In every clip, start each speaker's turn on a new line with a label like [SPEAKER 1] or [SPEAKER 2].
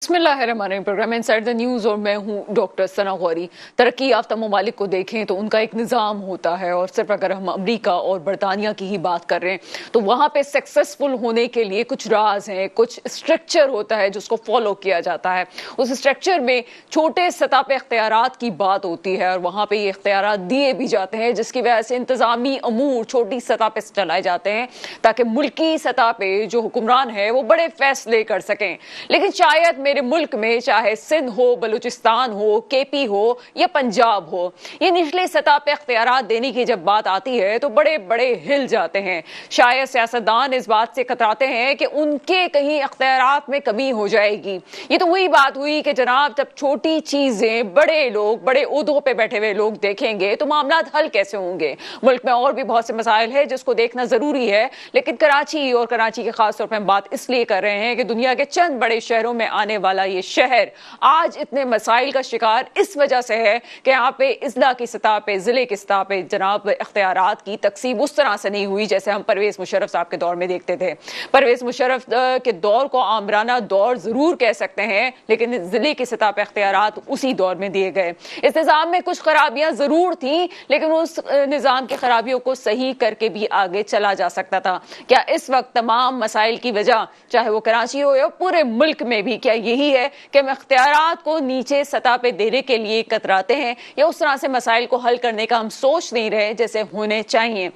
[SPEAKER 1] बिस्मिल्लाहिर्रहमानिर्रहीम। Programme inside the news और मैं हूं डॉक्टर सना गौरी। तरक्की याफ्ता ममालिक को देखें तो उनका एक निज़ाम होता है, और सिर्फ अगर हम अमेरिका और बरतानिया की ही बात कर रहे हैं तो वहाँ पे सक्सेसफुल होने के लिए कुछ राज हैं, कुछ स्ट्रक्चर होता है जिसको फॉलो किया जाता है। उस स्ट्रक्चर में छोटे सतह पे इख्तियारात की बात होती है और वहाँ पे ये इख्तियारात दिए भी जाते हैं, जिसकी वजह से इंतजामी अमूर छोटी सतह पे चलाए जाते हैं ताकि मुल्की सतह पे जो हुक्मरान है वो बड़े फैसले कर सकें। लेकिन शायद मेरे मुल्क में चाहे सिंध हो, बलूचिस्तान हो, केपी हो या पंजाब हो, ये निचले सतह पे इख्तियारात देने की जब बात आती है तो बड़े बड़े हिल जाते हैं। शायद सियासतदान इस बात से कतराते हैं कि उनके कहीं इख्तियारात में कमी हो जाएगी। ये तो वही बात हुई कि जनाब जब छोटी चीजें बड़े लोग, बड़े उहदों पे बैठे हुए लोग देखेंगे तो मामला हल कैसे होंगे। मुल्क में और भी बहुत से मसाइल है जिसको देखना जरूरी है, लेकिन कराची और कराची के खास तौर पर हम बात इसलिए कर रहे हैं कि दुनिया के चंद बड़े शहरों में आने वाला ये शहर आज इतने मसाइल का शिकार इस वजह से है कि यहाँ पे इजला की सतह पे, जिले की सतह पे जनाब इख्तियारात की तकसीम उस तरह से नहीं हुई जैसे हम परवेज मुशर्रफ साहब के दौर में देखते थे। परवेज मुशर्रफ के दौर को आमराना दौर जरूर कह सकते हैं, लेकिन जिले की सतह पे इख्तियारात उसी दौर में दिए गए। इस निजाम में कुछ खराबियां जरूर थी, लेकिन उस निजाम की खराबियों को सही करके भी आगे चला जा सकता था। क्या इस वक्त तमाम मसाइल की वजह, चाहे वो कराची हो या पूरे मुल्क में भी, क्या यही है कि हम इख्तियारात को नीचे सतह पे देने के लिए कतराते हैं, या उस तरह से मसाइल को हल करने का हम सोच नहीं रहे जैसे होने चाहिए।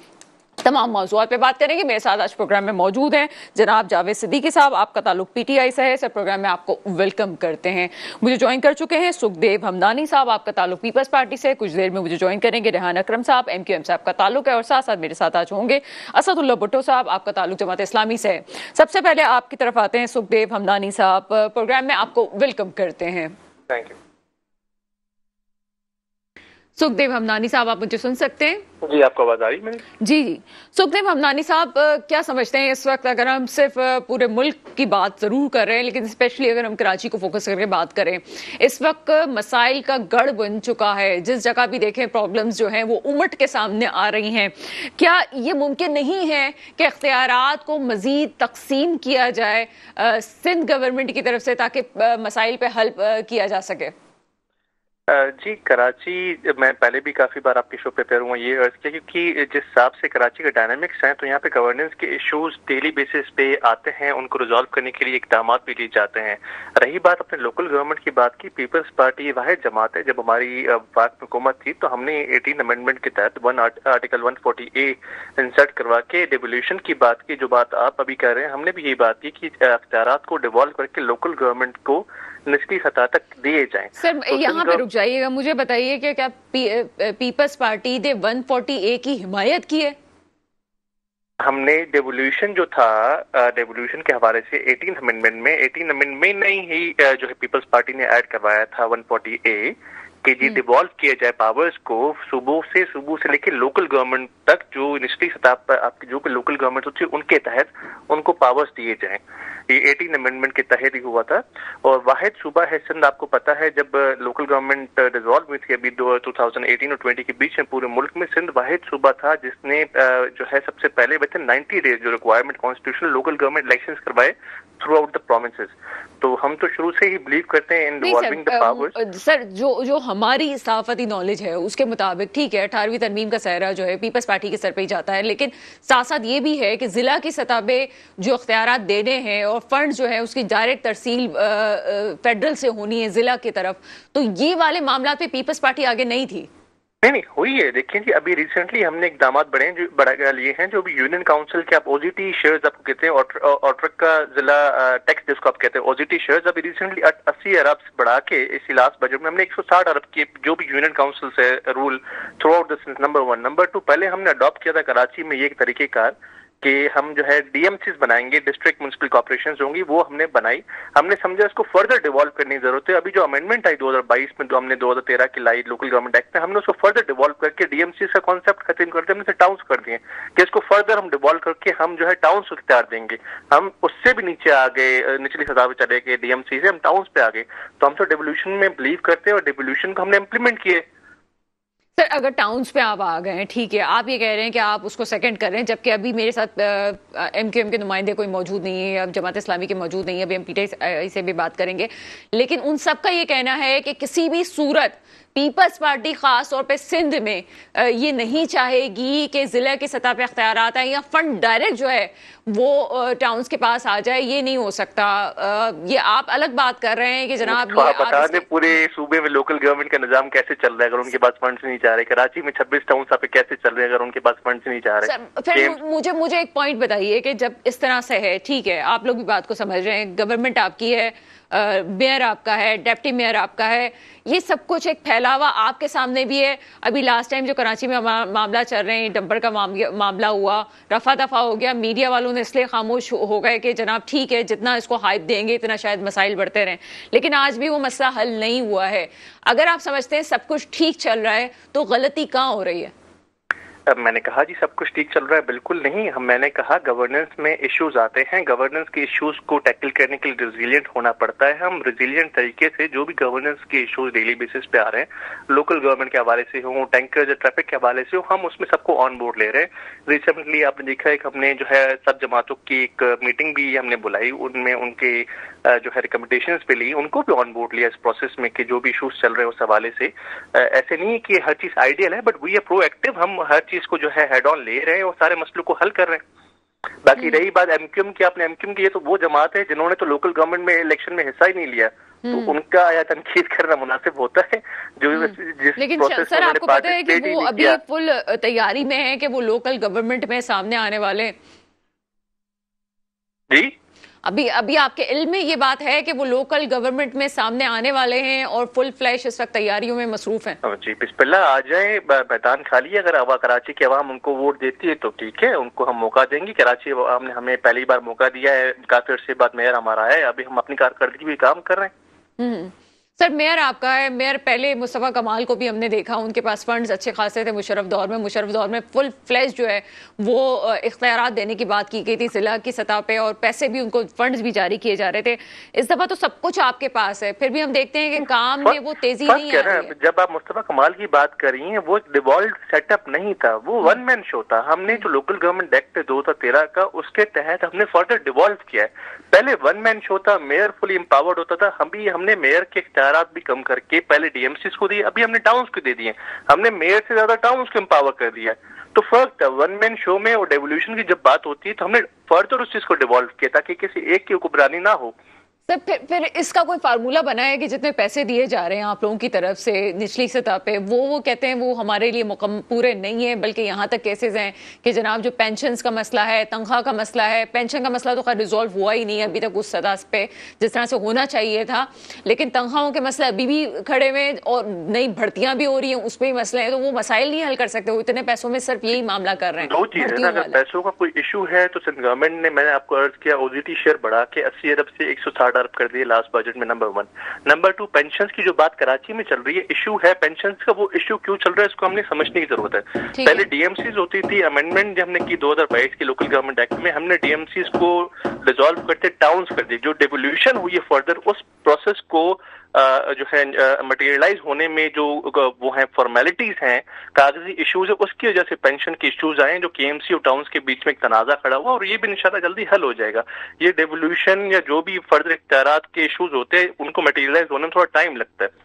[SPEAKER 1] तमाम मौज़ूआत पे बात करेंगे। मेरे साथ आज प्रोग्राम में मौजूद हैं जनाब जावेद सिद्दीकी साहब, आपका ताल्लुक पीटीआई से है। सर, प्रोग्राम में आपको वेलकम करते हैं। मुझे ज्वाइन कर चुके हैं सुखदेव हमदानी साहब, आपका ताल्लुक पीपल्स पार्टी से। कुछ देर में मुझे ज्वाइन करेंगे रेहान अकरम साहब, एमक्यूएम से आपका ताल्लुक है, और साथ साथ मेरे साथ आज होंगे असदुल्ला भुट्टो साहब, आपका ताल्लुक जमात इस्लामी से है। सबसे पहले आपकी तरफ आते हैं सुखदेव हमदानी साहब, प्रोग्राम में आपको वेलकम करते हैं।
[SPEAKER 2] Thank you.
[SPEAKER 1] सुखदेव हमदानी साहब, आप मुझे सुन सकते हैं?
[SPEAKER 2] जी, आपको आवाज आ रही है मेरी?
[SPEAKER 1] जी। सुखदेव हमदानी साहब, क्या समझते हैं इस वक्त, अगर हम सिर्फ पूरे मुल्क की बात जरूर कर रहे हैं लेकिन स्पेशली अगर हम कराची को फोकस करके बात करें, इस वक्त मसाइल का गढ़ बन चुका है, जिस जगह भी देखें प्रॉब्लम्स जो हैं वो उमट के सामने आ रही हैं। क्या ये मुमकिन नहीं है कि इख्तियारात को मजीद तकसीम किया जाए सिंध गवर्नमेंट की तरफ से, ताकि मसाइल पे हल किया जा सके?
[SPEAKER 2] जी, कराची मैं पहले भी काफ़ी बार आपके शो पे पेयर हुआ ये अर्ज किया, क्योंकि जिस हिसाब से कराची के डायनामिक्स हैं तो यहाँ पे गवर्नेंस के इश्यूज डेली बेसिस पे आते हैं, उनको रिजॉल्व करने के लिए इकदाम भी लिए जाते हैं। रही बात अपने लोकल गवर्नमेंट की बात की, पीपल्स पार्टी वाहिद जमात है। जब हमारी वक्त हुकूमत थी तो हमने 18 अमेंडमेंट के तहत आर्टिकल 140A इंसर्ट करवा के डिवोल्यूशन की बात की। जो बात आप अभी कर रहे हैं, हमने भी यही बात की कि इख्तियारात को डिवॉल्व करके लोकल गवर्नमेंट को निचली सतह तक दिए जाएं।
[SPEAKER 1] सर, तो यहाँ पे रुक जाइएगा, मुझे बताइए कि क्या पीपल्स पार्टी ने 140A की हिमायत की है?
[SPEAKER 2] हमने डेवोल्यूशन जो था, डेवोल्यूशन के हवाले से 18 अमेंडमेंट में नहीं ही जो है पीपल्स पार्टी ने ऐड करवाया था 140A कि जी डिवॉल्व किया जाए पावर्स को सूबों से लेकर लोकल गवर्नमेंट तक। जो निचली सतह पर आपकी जो लोकल गवर्नमेंट होती है उनके तहत उनको पावर्स दिए जाएं। ये 18 अमेंडमेंट के तहत ही हुआ था। और वाहिद सूबा है सिंध, आपको पता है जब लोकल गवर्नमेंट डिसॉल्व हुई थी अभी 2018 और 20 के बीच में पूरे मुल्क में सिंध वाहिद सूबा था जिसने जो है सबसे पहले विद इन 90 डेज जो requirement constitutional local government elections करवाए थ्रू आउट द प्रोविंसेस। तो हम तो शुरू से ही बिलीव करते हैं इन डिवॉल्विंग द पावर्स।
[SPEAKER 1] सर, जो हमारी सहाफती नॉलेज है उसके मुताबिक ठीक है, 18वीं तरमीम का सहरा जो है पीपल्स पार्टी के सर पे ही जाता है, लेकिन साथ साथ ये भी है कि जिला की सतह पे जो इख्तियारात देने हैं और फंड जो है उसकी डायरेक्ट तरसील फेडरल से होनी है जिला की तरफ, तो ये वाले मामला पे पीपल्स पार्टी आगे नहीं थी।
[SPEAKER 2] नहीं हुई है। देखिए जी, अभी रिसेंटली हमने इकदाम बढ़ा लिए हैं जो भी यूनियन काउंसिल के आप ओजीटी शेयर्स आपको कहते हैं, ऑट्रक का जिला टैक्स जिसको आप कहते हैं ओजीटी शेयर्स, अभी रिसेंटली 80 अरब से बढ़ा के इस लास्ट बजट में हमने 160 अरब के जो भी यूनियन काउंसिल से rule through out the number 1। Number 2, पहले हमने अडॉप्ट किया था कराची में ये तरीकेकार कि हम जो है डीएमसीज बनाएंगे, डिस्ट्रिक्ट म्युनिसिपल कॉर्पोरेशंस होंगी, वो हमने बनाई। हमने समझा इसको फर्दर डिवॉल्व करने की जरूरत है। अभी जो अमेंडमेंट आई 2022 में, जो हमने 2013 की लाई लोकल गवर्नमेंट एक्ट में, हमने उसको फर्दर डिवॉल्व करके डीएमसीज का कॉन्सेप्ट खत्म कर दिया, हमने टाउन्स कर दिए कि इसको फर्दर हम डिवॉल्व करके हम जो है टाउन्स को इख्तियार देंगे। हम उससे भी नीचे आ गए, निचली सतह पे चले गए, डीएमसी से हम टाउन्स पे आ गए। तो हम तो डिवोल्यूशन में बिलीव करते हैं और डिवोल्यूशन को हमने इम्प्लीमेंट किए।
[SPEAKER 1] سر اگر ٹاؤنز پہ آپ آ گئے ہیں، ٹھیک ہے، آپ یہ کہہ رہے ہیں کہ آپ اس کو سیکنڈ کر رہے ہیں، جبکہ ابھی میرے ساتھ ایم کیو ایم کے نمائندے کوئی موجود نہیں ہے، اب جماعت اسلامی کے موجود نہیں ہے، ابھی ہم پی ٹی آئی سے بھی بات کریں گے، لیکن ان سب کا یہ کہنا ہے کہ کسی بھی صورت پیپلز پارٹی خاص طور پہ سندھ میں یہ نہیں چاہے گی کہ ضلع کی سطح پہ اختیارات آئیں یا فنڈ ڈائریکٹ جو ہے وہ ٹاؤنز کے پاس آ جائے، یہ نہیں ہو سکتا۔ یہ آپ الگ بات کر رہے ہیں کہ جناب
[SPEAKER 2] آپ بتا دیں پورے صوبے میں لوکل گورنمنٹ کا نظام کیسے چل رہا ہے اگر ان کے پاس فنڈز نہیں جا رہے؟ کراچی میں 26 ٹاؤنز آپ کیسے چل رہے ہیں اگر ان کے پاس فنڈز نہیں جا رہے؟
[SPEAKER 1] پھر مجھے ایک پوائنٹ بتائیے کہ جب اس طرح سے ہے، ٹھیک ہے، آپ لوگ بھی بات کو سمجھ رہے ہیں، گورنمنٹ آپ کی ہے، میئر آپ کا ہے، ڈپٹی میئر آپ کا ہے، یہ سب کچھ ایک پھیلاوا آپ کے سامنے بھی ہے۔ ابھی لاسٹ ٹائم جو کراچی میں معاملہ چل رہے ہیں، ڈمپر کا معاملہ ہوا، رفع دفع ہو گیا، میڈیا والوں نے اس لیے خاموش ہو گئے کہ جناب ٹھیک ہے، جتنا اس کو ہائپ دیں گے اتنا شاید مسائل بڑھتے رہیں، لیکن آج بھی وہ مسئلہ حل نہیں ہوا ہے۔ اگر آپ سمجھتے ہیں سب کچھ ٹھیک چل رہا ہے تو غلطی کہاں ہو رہی ہے؟
[SPEAKER 2] اب میں نے کہا جی سب کچھ ٹھیک چل رہا ہے، بالکل نہیں۔ میں نے کہا گورننس میں ایشوز آتے ہیں، گورننس کے ایشوز کو ٹیکل کرنے کے لیے ریزیلینٹ ہونا پڑتا ہے۔ ہم ریزیلینٹ طریقے سے جو بھی گورننس کے ایشوز ڈیلی بیسس پہ آ رہے ہیں، لوکل گورنمنٹ کے حوالے سے ہوں، ٹینکر یا ٹریفک کے حوالے سے ہوں، ہم اس میں سب کو آن بورڈ لے رہے ہیں۔ ریسنٹلی آپ نے دیکھا ہے کہ ہم نے جو ہے سب جماعتوں کی ایک میٹنگ بھی ہم نے بلائی، ان میں ان کے جو ہے ریکمنڈیشنز پہ لی، ان کو بھی آن بورڈ لیا اس پروسیس میں کہ جو بھی ایشوز چل رہے ہیں اس حوالے سے۔ ایسے نہیں کہ ہر چیز آئیڈیل ہے، but we are proactive, ہم ہر چیز کو جو ہے ہیڈ آن لے رہے ہیں اور سارے مسئلوں کو حل کر رہے ہیں۔ باقی رہی بات ایم کیو ایم کی، آپ نے ایم کیو ایم کی، یہ تو وہ جماعت ہے جنہوں نے تو لوکل گورنمنٹ میں الیکشن میں حصہ ہی نہیں لیا، تو ان کا یا تنقید کرنا مناسب ہوتا ہے جو
[SPEAKER 1] لیکن سر آپ کو پتہ ہے کہ وہ ابھی فل تیاری میں ہے کہ وہ لوکل گورنمنٹ میں سامنے آنے والے؟
[SPEAKER 2] جی
[SPEAKER 1] ابھی آپ کے علم میں یہ بات ہے کہ وہ لوکل گورنمنٹ میں سامنے آنے والے ہیں اور فل فلیش اس وقت تیاریوں میں مصروف ہیں؟
[SPEAKER 2] جی بسم اللہ، آ جائیں، میدان خالی ہے، اگر کراچی کی عوام ان کو ووٹ دیتی ہے تو ٹھیک ہے، ان کو ہم موقع دیں گے۔ کراچی عوام نے ہمیں پہلی بار موقع دیا ہے، کافی عرصے بعد میئر ہمارا ہے، ابھی ہم اپنی کارکردگی بھی کام کر رہے ہیں۔
[SPEAKER 1] سر میئر آپ کا ہے، میئر پہلے مصطفیٰ کمال کو بھی ہم نے دیکھا، ان کے پاس فنڈز اچھے خاصے تھے مشرف دور میں فل فلیش جو ہے وہ اختیارات دینے کی بات کی گئی تھی ضلع کی سطح پہ، اور پیسے بھی ان کو فنڈز بھی جاری کیے جا رہے تھے۔ اس دفعہ تو سب کچھ آپ کے پاس ہے، پھر بھی ہم دیکھتے ہیں کہ کام میں وہ تیزی نہیں آ رہی ہے۔
[SPEAKER 2] جب آپ مصطفیٰ کمال کی بات کر رہی ہیں، وہ ایک ڈیوالوڈ سیٹ اپ نہیں تھا، وہ ون مین شو تھا۔ ہم نے جو لوکل گورنمنٹ ایکٹ 2013 کا، اس کے تحت ہم نے فردر ڈیوالو کیا ہے۔ پہلے ون مین شو تھا، میئر فلی امپاورڈ ہوتا تھا، ہم نے میئر کے اختیارات بھی کم کر کے پہلے ڈی ایم سیز کو دی، ابھی ہم نے ٹاؤنز کو دے دیے، ہم نے میئر سے زیادہ ٹاؤنز کو امپاور کر دیا۔ تو فرق تھا ون مین شو میں اور ڈیولیوشن کی جب بات ہوتی ہے تو ہم نے فردر اس چیز کو ڈیوالو کیا تاکہ کسی ایک کی حکمرانی نہ ہو۔
[SPEAKER 1] سر پھر اس کا کوئی فارمولا بنا ہے کہ جتنے پیسے دیے جا رہے ہیں آپ لوگوں کی طرف سے نچلی سطح پہ، وہ کہتے ہیں وہ ہمارے لیے پورے نہیں ہیں، بلکہ یہاں تک کیسز ہیں کہ جناب جو پینشنز کا مسئلہ ہے، تنخواہ کا مسئلہ ہے، پینشن کا مسئلہ تو خیر ریزالو ہوا ہی نہیں ہے ابھی تک اس سطح پہ جس طرح سے ہونا چاہیے تھا، لیکن تنخواہوں کے مسئلہ ابھی بھی کھڑے ہوئے اور نئی بھرتیاں بھی ہو رہی ہیں، اس پہ ہی مسئلے ہیں، تو وہ مسائل نہیں حل کر سکتے، وہ اتنے پیسوں میں صرف یہی معاملہ کر رہے ہیں۔
[SPEAKER 2] دو چیزیں نا، اگر پیسوں کا کوئی ایشو ہے تو سندھ گورنمنٹ نے، میں نے آپ کو عرض کیا، او زی ٹی شیئر بڑھا کے 80 ارب سے 160 ارب کر دیے لاسٹ بجٹ میں، نمبر 1۔ نمبر 2، پینشنز کی جو بات کراچی میں چل رہی ہے، ایشو ہے پینشنز کا، وہ ایشو کیوں چل رہا ہے اس کو ہم نے سمجھنے کی ضرورت ہے۔ پہلے ڈی ایم سیز ہوتی تھی، امینڈمنٹ جب ہم نے کی 2022 کی لوکل گورنمنٹ ایکٹ میں، ہم نے ڈی ایم سیز کو ڈیزالو کرتے ٹاؤنز کر دی، جو ڈیولیوشن ہوئی ہے فردر اس پروسیس کو جو ہے مٹیریلائز ہونے میں جو وہ ہیں فارمیلٹیز ہیں، کاغذی ایشوز ہیں، اس کی وجہ سے پینشن کے ایشوز آئے ہیں جو کے ایم سی اور ٹاؤنز کے بیچ میں ایک تنازع کھڑا ہوا، اور یہ بھی انشاءاللہ جلدی حل ہو جائے گا۔ یہ ڈیولیوشن یا جو بھی فردر اختیارات کے ایشوز ہوتے ہیں ان کو مٹیریلائز ہونے میں تھوڑا ٹائم لگتا ہے۔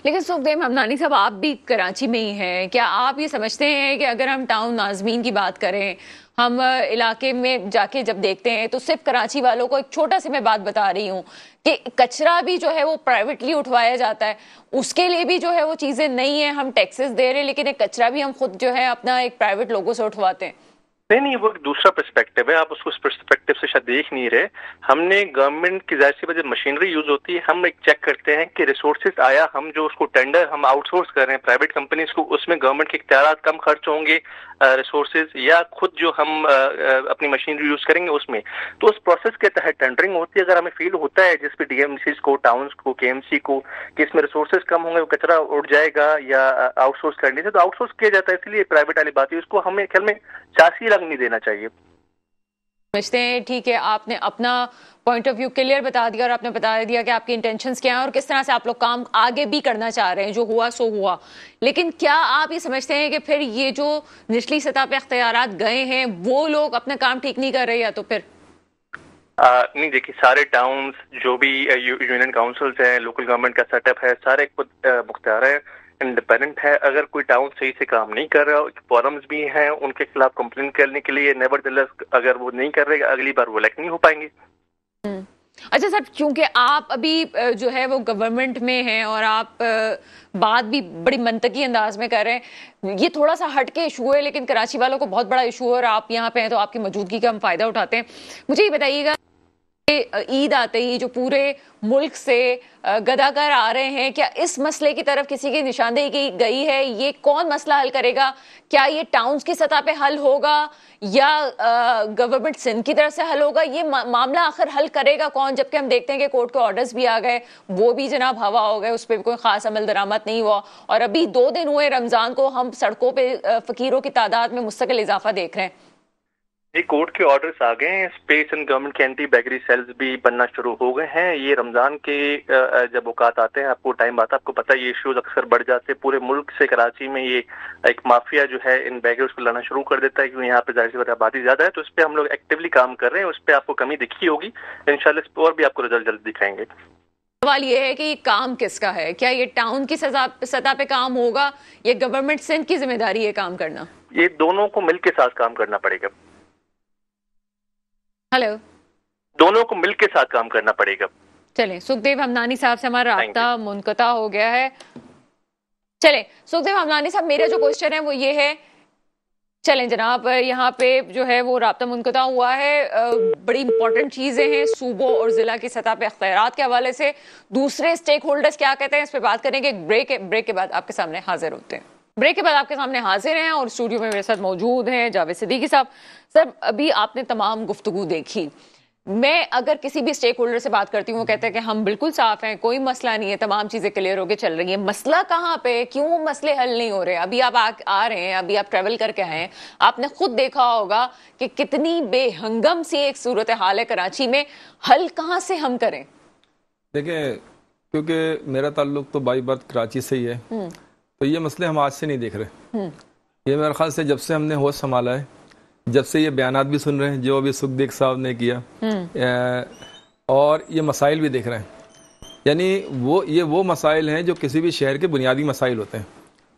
[SPEAKER 1] لیکن سکھدیو حمدانی صاحب، آپ بھی کراچی میں ہی ہیں، کیا آپ یہ سمجھتے ہیں کہ اگر ہم ٹاؤن ناظمین کی بات کریں، ہم علاقے میں جا کے جب دیکھتے ہیں تو صرف کراچی والوں کو ایک چھوٹا سی میں بات بتا رہی ہوں کہ کچرا بھی جو ہے وہ پرائیویٹلی اٹھوایا جاتا ہے، اس کے لیے بھی جو ہے وہ چیزیں نہیں ہیں، ہم ٹیکسز دے رہے ہیں لیکن ایک کچرا بھی ہم خود جو ہے اپنا ایک پرائیویٹ لوگوں سے اٹھواتے ہیں۔
[SPEAKER 2] نہیں، وہ ایک دوسرا پرسپیکٹو ہے، آپ اس کو اس پرسپیکٹو سے شاید دیکھ نہیں رہے۔ ہم نے گورنمنٹ کی ظاہر سی وجہ مشینری یوز ہوتی ہے، ہم ایک چیک کرتے ہیں کہ ریسورسز آیا، ہم جو اس کو ٹینڈر ہم آؤٹ سورس کر رہے ہیں پرائیویٹ کمپنیز کو، اس میں گورنمنٹ کے اختیارات کم خرچ ہوں گے ریسورسز، یا خود جو ہم اپنی مشینری یوز کریں گے اس میں، تو اس پروسیس کے تحت ٹینڈرنگ ہوتی ہے۔ اگر ہمیں فیل ہوتا ہے جس پہ ڈی ایم سیز کو، ٹاؤنز کو، کے ایم سی کو، کہ اس میں ریسورسز کم ہوں گے، وہ کچرا اٹھ جائے گا یا آؤٹ سورس کرنے سے، تو آؤٹ سورس کیا جاتا ہے۔ اس لیے پرائیویٹ والی بات ہے، اس کو ہمیں خیال میں سیاسی رنگ نہیں دینا چاہیے۔
[SPEAKER 1] سمجھتے ہیں ٹھیک ہے آپ نے اپنا پوائنٹ آف ویو کلیئر بتا دیا اور آپ نے بتا دیا کہ آپ کی انٹینشنز کیا ہیں اور کس طرح سے آپ لوگ کام آگے بھی کرنا چاہ رہے ہیں، جو ہوا سو ہوا. لیکن کیا آپ یہ سمجھتے ہیں کہ پھر یہ جو نچلی سطح پہ اختیارات گئے ہیں وہ لوگ اپنا کام ٹھیک نہیں کر رہے، یا تو پھر
[SPEAKER 2] نہیں دیکھیے سارے ٹاؤنز جو بھی یونین کاؤنسلز ہیں، لوکل گورنمنٹ کا سیٹ اپ ہے، سارے خود مختار ہیں، انڈیپینڈنٹ ہے. اگر کوئی ٹاؤن صحیح سے کام نہیں کر رہا، فورمز بھی ہیں ان کے خلاف کمپلین کرنے کے لیے، نیور دلیس اگر وہ نہیں کر رہے اگلی بار وہ الیکٹ نہیں ہو پائیں گے.
[SPEAKER 1] اچھا سر، کیونکہ آپ ابھی جو ہے وہ گورنمنٹ میں ہیں اور آپ بات بھی بڑی منطقی انداز میں کر رہے ہیں، یہ تھوڑا سا ہٹ کے ایشو ہے لیکن کراچی والوں کو بہت بڑا ایشو ہے اور آپ یہاں پہ ہیں تو آپ کی موجودگی کا ہم فائدہ اٹھاتے ہیں. مجھے یہ بتائیے گا عید آتے ہی جو پورے ملک سے گداگر آ رہے ہیں، کیا اس مسئلے کی طرف کسی کی نشاندہی کی گئی ہے؟ یہ کون مسئلہ حل کرے گا؟ کیا یہ ٹاؤنز کی سطح پہ حل ہوگا یا گورنمنٹ سندھ کی طرف سے حل ہوگا؟ یہ معاملہ آخر حل کرے گا کون؟ جبکہ ہم دیکھتے ہیں کہ کورٹ کے آرڈرز بھی آ گئے، وہ بھی جناب ہوا ہو گئے، اس پہ بھی کوئی خاص عمل درآمد نہیں ہوا، اور ابھی 2 دن ہوئے رمضان کو ہم سڑکوں پہ فقیروں کی تعداد میں مستقل اضافہ دیکھ رہے ہیں.
[SPEAKER 2] یہ کورٹ کے آرڈرز آ گئے ہیں، اسپیس اینڈ گورنمنٹ کے اینٹی بیگری سیلز بھی بننا شروع ہو گئے ہیں. یہ رمضان کے جب اوقات آتے ہیں، آپ کو ٹائم آتا ہے، آپ کو پتہ ہے یہ ایشوز اکثر بڑھ جاتے ہیں. پورے ملک سے کراچی میں یہ ایک مافیا جو ہے ان بیگرز کو لانا شروع کر دیتا ہے، کیونکہ یہاں پہ ظاہر سی بات ہے آبادی زیادہ ہے. تو اس پہ ہم لوگ ایکٹیولی کام کر رہے ہیں، اس پہ آپ کو کمی دکھی ہوگی، انشاءاللہ اس پہ اور بھی آپ کو رزلٹ جلد دکھائیں گے.
[SPEAKER 1] سوال یہ ہے کہ یہ کام کس کا ہے؟ کیا یہ ٹاؤن کی سطح پہ کام ہوگا یا گورنمنٹ سندھ کی ذمہ داری ہے کام کرنا؟
[SPEAKER 2] یہ دونوں کو مل کے ساتھ کام کرنا پڑے گا.
[SPEAKER 1] ہلو،
[SPEAKER 2] دونوں کو مل کے ساتھ کام کرنا پڑے گا.
[SPEAKER 1] چلیں، سکھدیو ہمدانی صاحب سے ہمارا رابطہ منقطع ہو گیا ہے. چلیں سکھدیو ہمدانی صاحب، میرا جو کوشچن ہے وہ یہ ہے، چلیں جناب یہاں پہ جو ہے وہ رابطہ منقطع ہوا ہے، بڑی امپورٹنٹ چیزیں ہیں صوبوں اور ضلع کی سطح پہ اختیارات کے حوالے سے. دوسرے سٹیک ہولڈرز کیا کہتے ہیں اس پہ بات کریں گے. ایک بریک کے بعد آپ کے سامنے حاضر ہوتے ہیں. بریک کے بعد آپ کے سامنے حاضر ہیں اور اسٹوڈیو میں میرے ساتھ موجود ہیں جاوید صدیقی صاحب. سر، ابھی آپ نے تمام گفتگو دیکھی. میں اگر کسی بھی سٹیک ہولڈر سے بات کرتی ہوں، وہ کہتے ہیں کہ ہم بالکل صاف ہیں، کوئی مسئلہ نہیں ہے، تمام چیزیں کلیئر ہو کے چل رہی ہیں. مسئلہ کہاں پہ؟ کیوں مسئلے حل نہیں ہو رہے؟ ابھی آپ آ رہے ہیں، ابھی آپ ٹریول کر کے آئے ہیں، آپ نے خود دیکھا ہوگا کہ کتنی بے ہنگم سی ایک صورتحال ہے کراچی میں. حل کہاں سے ہم کریں؟
[SPEAKER 3] دیکھیں، کیونکہ میرا تعلق تو بائی برتھ کراچی سے ہی ہے، تو یہ مسئلے ہم آج سے نہیں دیکھ رہے. یہ میرے خیال سے جب سے ہم نے ہوش سنبھالا ہے، جب سے یہ بیانات بھی سن رہے ہیں جو ابھی سکھدیو صاحب نے کیا، اور یہ مسائل بھی دیکھ رہے ہیں. یعنی وہ مسائل ہیں جو کسی بھی شہر کے بنیادی مسائل ہوتے ہیں.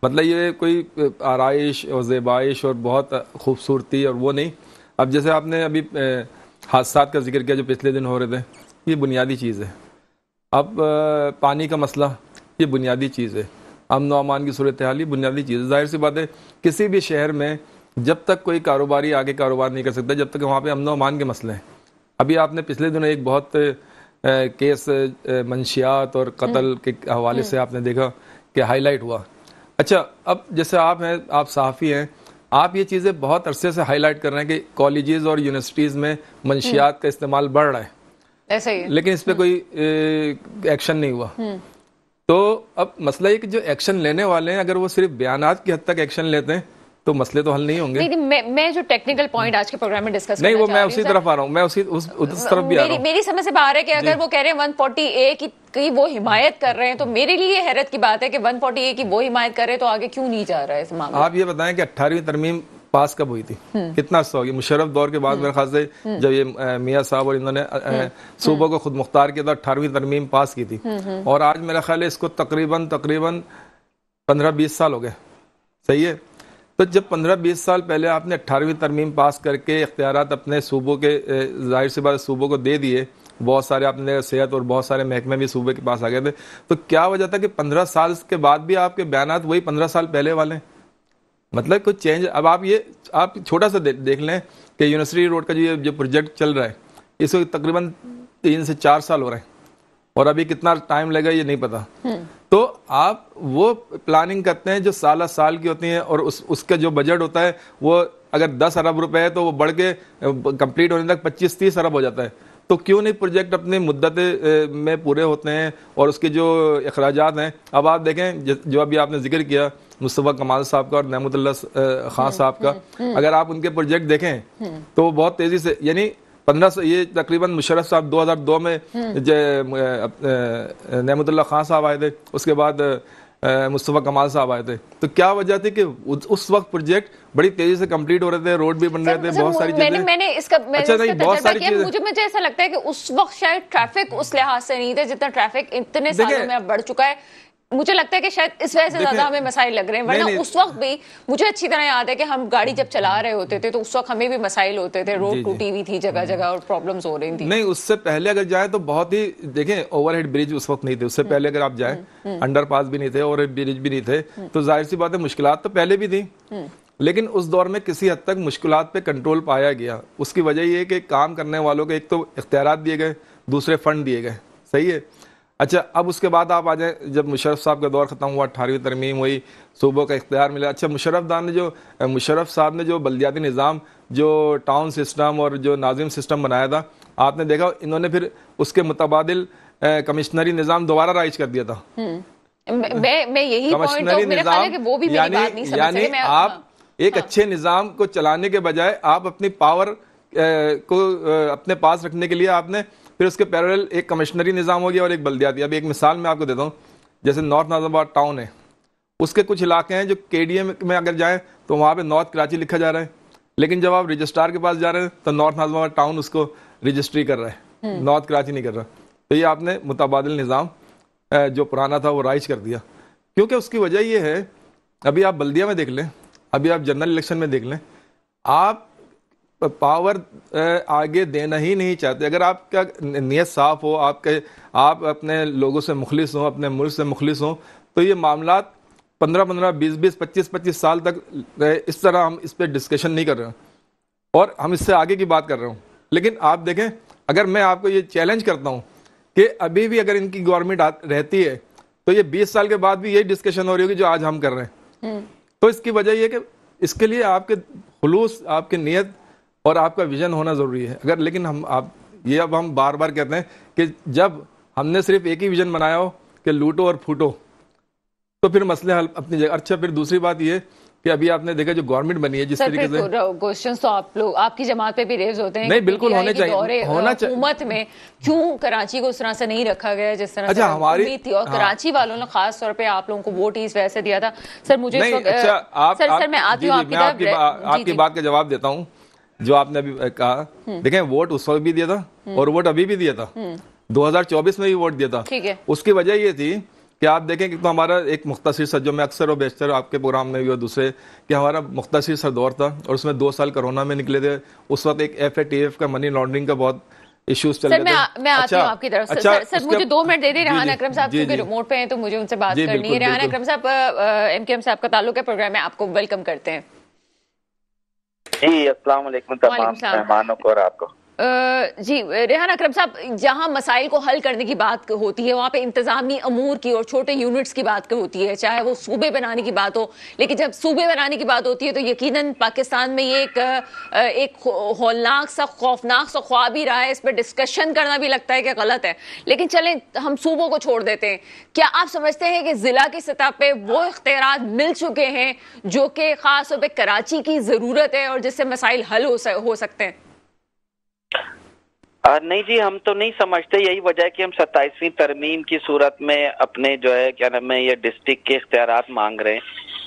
[SPEAKER 3] مطلب یہ کوئی آرائش اور زیبائش اور بہت خوبصورتی اور وہ نہیں. اب جیسے آپ نے ابھی حادثات کا ذکر کیا جو پچھلے دن ہو رہے تھے، یہ بنیادی چیز ہے. اب پانی کا مسئلہ، یہ بنیادی چیز ہے. امن و امان کی صورتحال یہ بنیادی چیز ہے. ظاہر سی بات ہے کسی بھی شہر میں جب تک کوئی کاروباری آگے کاروبار نہیں کر سکتا جب تک وہاں پہ امن و امان کے مسئلے ہیں. ابھی آپ نے پچھلے دنوں ایک بہت کیس منشیات اور قتل کے حوالے سے آپ نے دیکھا کہ ہائی لائٹ ہوا. اچھا، اب جیسے آپ ہیں، آپ صحافی ہیں، آپ یہ چیزیں بہت عرصے سے ہائی لائٹ کر رہے ہیں کہ کالجز اور یونیورسٹیز میں منشیات کا استعمال بڑھ رہا ہے،
[SPEAKER 1] ایسا ہی،
[SPEAKER 3] لیکن اس پہ کوئی ایکشن نہیں ہوا. تو اب مسئلہ یہ کہ جو ایکشن لینے والے ہیں اگر وہ صرف بیانات کی حد تک ایکشن لیتے ہیں تو مسئلے تو حل نہیں ہوں گے.
[SPEAKER 1] میں جو ٹیکنیکل پوائنٹ آج کے پروگرام میں ڈسکس
[SPEAKER 3] نہیں، وہ میں اسی طرف آ رہا ہوں، میں اس طرف بھی آ رہا ہوں.
[SPEAKER 1] میری سمجھ سے باہر ہے کہ اگر وہ کہہ رہے ہیں 140A کی وہ حمایت کر رہے ہیں تو میرے لیے حیرت کی بات ہے کہ 140A کی وہ حمایت کر رہے ہیں تو آگے کیوں نہیں جا رہا ہے اس معاملے.
[SPEAKER 3] آپ یہ بتائیں کہ 18ویں ترمیم پاس کب ہوئی تھی؟ کتنا عرصہ ہو گیا؟ مشرف دور کے بعد میرے خیال سے جب یہ میاں صاحب اور انہوں نے صوبوں کو خود مختار کیا تھا 18ویں ترمیم پاس کی تھی، اور آج میرا خیال ہے اس کو تقریباً 15-20 سال ہو گئے. صحیح ہے. تو جب 15-20 سال پہلے آپ نے 18ویں ترمیم پاس کر کے اختیارات اپنے صوبوں کے ظاہر سی بات صوبوں کو دے دیے، بہت سارے آپ نے صحت اور بہت سارے محکمے بھی صوبے کے پاس آ گئے تھے، تو کیا وجہ تھا کہ 15 سال کے بعد بھی آپ کے بیانات وہی 15 سال پہلے والے ہیں؟ مطلب کچھ چینج. اب آپ چھوٹا سا دیکھ لیں کہ یونیورسٹی روڈ کا جو پروجیکٹ چل رہا ہے اس کو تقریباً 3 سے 4 سال ہو رہے ہیں، اور ابھی کتنا ٹائم لگے گا یہ نہیں پتا. تو آپ وہ پلاننگ کرتے ہیں جو سالہ سال کی ہوتی ہیں، اور اس کا جو بجٹ ہوتا ہے وہ اگر 10 ارب روپے ہے تو وہ بڑھ کے کمپلیٹ ہونے تک 25-30 ارب ہو جاتا ہے. تو کیوں نہیں پروجیکٹ اپنے مدت میں پورے ہوتے ہیں اور اس کے جو اخراجات ہیں. اب آپ دیکھیں جو ابھی آپ نے ذکر کیا مصطفیٰ کمال صاحب کا اور نعمت اللہ خان صاحب کا، اگر آپ ان کے پروجیکٹ دیکھیں تو وہ بہت تیزی سے، یعنی 1500 یہ تقریباً مشرف صاحب 2002 میں نعمت اللہ خان صاحب آئے تھے, اس کے بعد مصطفیٰ کمال صاحب آئے تھے. تو کیا وجہ تھی کہ اس وقت پروجیکٹ بڑی تیزی سے کمپلیٹ ہو رہے تھے, روڈ بھی بن رہے تھے, بہت ساری چیزیں.
[SPEAKER 1] میں نے اس کا
[SPEAKER 3] اچھا نہیں, بہت ساری چیزیں.
[SPEAKER 1] مجھے ایسا لگتا ہے کہ اس وقت شاید ٹریفک اس لحاظ سے نہیں تھا جتنا ٹریفک اتنے سالوں میں اب بڑھ چکا ہے. مجھے لگتا ہے کہ شاید اس وجہ سے زیادہ ہمیں مسائل لگ رہے ہیں, ورنہ اس وقت بھی مجھے اچھی طرح یاد ہے کہ ہم گاڑی جب چلا رہے ہوتے تھے تو اس وقت ہمیں بھی مسائل ہوتے تھے, روڈ ٹوٹی ہوئی تھی جگہ جگہ اور پرابلمز ہو رہی تھی.
[SPEAKER 3] نہیں, اس سے پہلے اگر جائیں تو بہت ہی, دیکھیں اوور ہیڈ برج اس وقت نہیں تھے, اس سے پہلے اگر آپ جائیں انڈر پاس بھی نہیں تھے, اوور ہیڈ برج بھی نہیں تھے, تو ظاہر سی بات ہے مشکلات تو پہلے بھی تھی, لیکن اس دور میں کسی حد تک مشکلات پہ کنٹرول پایا گیا. اس کی وجہ یہ کہ کام کرنے والوں کو ایک تو اختیارات دیے گئے, دوسرے فنڈ دیے گئے. صحیح ہے. اچھا, اب اس کے بعد آپ آ جائیں, جب مشرف صاحب کا دور ختم ہوا, 18ویں ترمیم ہوئی, صوبوں کا اختیار ملا. اچھا, مشرف صاحب نے جو بلدیاتی نظام, جو ٹاؤن سسٹم اور جو ناظم سسٹم بنایا تھا, آپ نے دیکھا انہوں نے پھر اس کے متبادل کمشنری نظام دوبارہ رائج کر دیا تھا.
[SPEAKER 1] میں یہی پوائنٹ ہوں, میرا خیال ہے کہ وہ بھی میری بات نہیں سمجھ سکے.
[SPEAKER 3] آپ ایک اچھے نظام کو چلانے کے بجائے آپ اپنی پاور کو اپنے پاس رکھنے کے لیے آپ نے پھر اس کے پیرالل ایک کمشنری نظام ہو گیا اور ایک بلدیاتی. ابھی ایک مثال میں آپ کو دیتا ہوں, جیسے نارتھ ناظم آباد ٹاؤن ہے, اس کے کچھ علاقے ہیں جو کے ڈی اے میں اگر جائیں تو وہاں پہ نارتھ کراچی لکھا جا رہا ہے, لیکن جب آپ رجسٹرار کے پاس جا رہے ہیں تو نارتھ ناظم آباد ٹاؤن اس کو رجسٹری کر رہا ہے, نارتھ کراچی نہیں کر رہا. تو یہ آپ نے متبادل نظام جو پرانا تھا وہ رائج کر دیا. کیونکہ اس کی وجہ یہ ہے, ابھی آپ بلدیہ میں دیکھ لیں, ابھی آپ جنرل الیکشن میں دیکھ لیں, آپ پاور آگے دینا ہی نہیں چاہتے. اگر آپ کا نیت صاف ہو, آپ اپنے لوگوں سے مخلص ہوں, اپنے ملک سے مخلص ہوں, تو یہ معاملات 15-15, 20-20, 25-25 سال تک اس طرح ہم اس پہ ڈسکشن نہیں کر رہے ہیں, اور ہم اس سے آگے کی بات کر رہے ہوں. لیکن آپ دیکھیں, اگر میں آپ کو یہ چیلنج کرتا ہوں کہ ابھی بھی اگر ان کی گورنمنٹ رہتی ہے تو یہ 20 سال کے بعد بھی یہی ڈسکشن ہو رہی ہوگی جو آج ہم کر رہے ہیں. تو اس کی وجہ یہ کہ اس کے لیے آپ کے خلوص, آپ کی نیت اور آپ کا ویژن ہونا ضروری ہے. اگر لیکن اب ہم بار بار کہتے ہیں کہ جب ہم نے صرف ایک ہی ویژن بنایا ہو کہ لوٹو اور پھوٹو, تو پھر مسئلے حل اپنی جگہ. اچھا, پھر دوسری بات یہ کہ ابھی آپ نے دیکھا جو گورنمنٹ بنی ہے جس طریقے سے,
[SPEAKER 1] کوشچنز تو آپ کی جماعت پہ بھی ریز ہوتے ہیں.
[SPEAKER 3] نہیں, بالکل ہونے چاہیے,
[SPEAKER 1] حکومت میں کیوں کراچی کو اس طرح سے نہیں رکھا گیا جس طرح سے امید تھی, اور کراچی والوں نے خاص طور پہ آپ لوگوں کو ووٹ اس وجہ سے دیا تھا. سر مجھے سر میں آتی ہوں,
[SPEAKER 3] آپ کی بات کا جواب دیتا ہوں. جو آپ نے ابھی کہا, دیکھیں ووٹ اس وقت بھی دیا تھا اور ووٹ ابھی بھی دیا تھا, 2024 میں بھی ووٹ دیا تھا. اس کی وجہ یہ تھی کہ آپ دیکھیں کہ تو ہمارا ایک مختصر سا, جو میں اکثر و بیشتر آپ کے پروگرام میں بھی اور دوسرے, کہ ہمارا مختصر سا دور تھا اور اس میں 2 سال کرونا میں نکلے تھے. اس وقت ایک FATF کا منی لانڈرنگ کا بہت ایشوز چل رہے تھے.
[SPEAKER 1] میں آتی ہوں آپ کی طرف. سر مجھے 2 منٹ دے دیں. ریحان اکرم صاحب کیونکہ ریموٹ پہ ہیں تو مجھے ان سے بات کرنی ہے. ریحان اکرم صاحب, MKM صاحب کا تعلق ہے پروگرام میں, آپ کو ویلکم کرتے ہیں.
[SPEAKER 4] جی السلام علیکم تمام مہمانوں کو اور آپ کو.
[SPEAKER 1] جی ریحان اکرم صاحب, جہاں مسائل کو حل کرنے کی بات ہوتی ہے وہاں پہ انتظامی امور کی اور چھوٹے یونٹس کی بات ہوتی ہے, چاہے وہ صوبے بنانے کی بات ہو. لیکن جب صوبے بنانے کی بات ہوتی ہے تو یقیناً پاکستان میں یہ ایک ہولناک سا, خوفناک سا خواب ہی رہا ہے. اس پہ ڈسکشن کرنا بھی لگتا ہے کہ غلط ہے, لیکن چلیں ہم صوبوں کو چھوڑ دیتے ہیں. کیا آپ سمجھتے ہیں کہ ضلع کی سطح پہ وہ اختیارات مل چکے ہیں جو کہ خاص طور پہ کراچی کی ضرورت ہے اور جس سے مسائل حل ہو سکتے ہیں؟
[SPEAKER 4] نہیں جی, ہم تو نہیں سمجھتے. یہی وجہ ہے کہ ہم 27ویں ترمیم کی صورت میں اپنے جو ہے کیا نام ہے یہ ڈسٹرکٹ کے اختیارات مانگ رہے ہیں,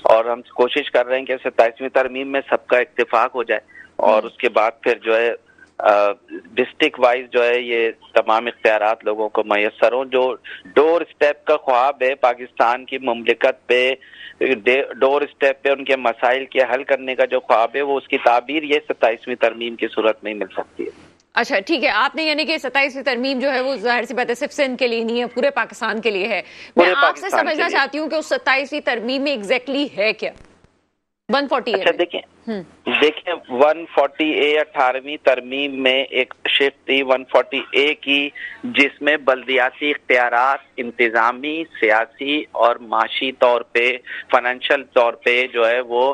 [SPEAKER 4] اور ہم کوشش کر رہے ہیں کہ 27ویں ترمیم میں سب کا اتفاق ہو جائے, اور اس کے بعد پھر جو ہے ڈسٹرکٹ وائز جو ہے یہ تمام اختیارات لوگوں کو میسر ہوں. جو ڈور اسٹیپ کا خواب ہے پاکستان کی مملکت پہ, ڈور اسٹیپ پہ ان کے مسائل کے حل کرنے کا جو خواب ہے, وہ اس کی تعبیر یہ 27ویں ترمیم کی صورت میں ہی مل سکتی ہے.
[SPEAKER 1] اچھا ٹھیک ہے, آپ نے یعنی کہ 27ویں ترمیم جو ہے وہ ظاہر سی بات ہے صرف سندھ کے لیے نہیں ہے, پورے پاکستان کے لیے ہے. میں آپ سے سمجھنا چاہتی ہوں کہ اس 27ویں ترمیم میں ایگزیکٹلی ہے کیا 140.
[SPEAKER 4] اچھا دیکھیں 140A 18ویں ترمیم میں ایک شفٹ تھی 140A کی, جس میں بلدیاتی اختیارات انتظامی, سیاسی اور معاشی طور پہ, فائنینشیل طور پہ جو ہے وہ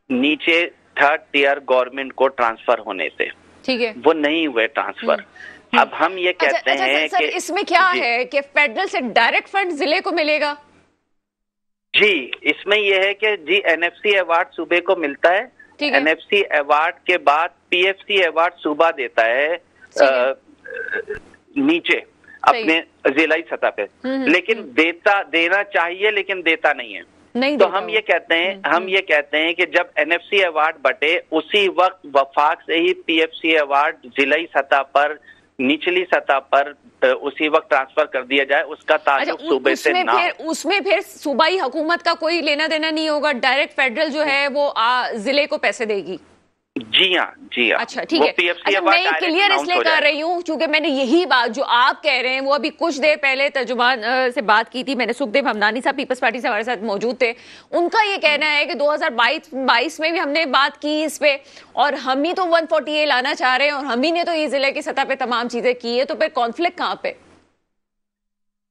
[SPEAKER 4] نیچے 3rd ٹیئر گورنمنٹ کو ٹرانسفر ہونے تھے. ٹھیک ہے, وہ نہیں ہوئے ٹرانسفر. اب ہم یہ کہتے ہیں کہ
[SPEAKER 1] اس میں کیا ہے کہ فیڈرل سے ڈائریکٹ فنڈ ضلع کو ملے گا.
[SPEAKER 4] جی اس میں یہ ہے کہ جی NFC ایوارڈ صوبے کو ملتا ہے, NFC ایوارڈ کے بعد PFC अवार्ड सूबा देता है नीचे अपने जिलाई सतह पे, लेकिन देना चाहिए लेकिन देता नहीं है। तो हम ये कहते हैं कि जब NFC अवार्ड बटे उसी वक्त वफाक से ही PFC अवार्ड जिलाई सतह पर, निचली सतह पर उसी वक्त ट्रांसफर कर दिया जाए, उसका ताल्लुक सूबे से ना हो।
[SPEAKER 1] उसमें फिर सूबाई हुकूमत का कोई लेना देना नहीं होगा, डायरेक्ट फेडरल जो है वो जिले को पैसे देगी।
[SPEAKER 4] जी हाँ।
[SPEAKER 1] अच्छा ठीक है। अच्छा, मैं क्लियर इसलिए कर रही हूँ क्योंकि मैंने यही बात जो आप कह रहे हैं वो अभी कुछ देर पहले तर्जुमान से बात की थी, मैंने सुखदेव हमदानी साहब पीपल्स पार्टी से हमारे साथ मौजूद थे, उनका ये कहना है कि 2022 में भी हमने बात की इस पे और हम ही तो 140A लाना चाह रहे हैं और हम ही ने तो ये जिले की सतह पे तमाम चीजें की है, तो फिर कॉन्फ्लिक्ट कहाँ पे?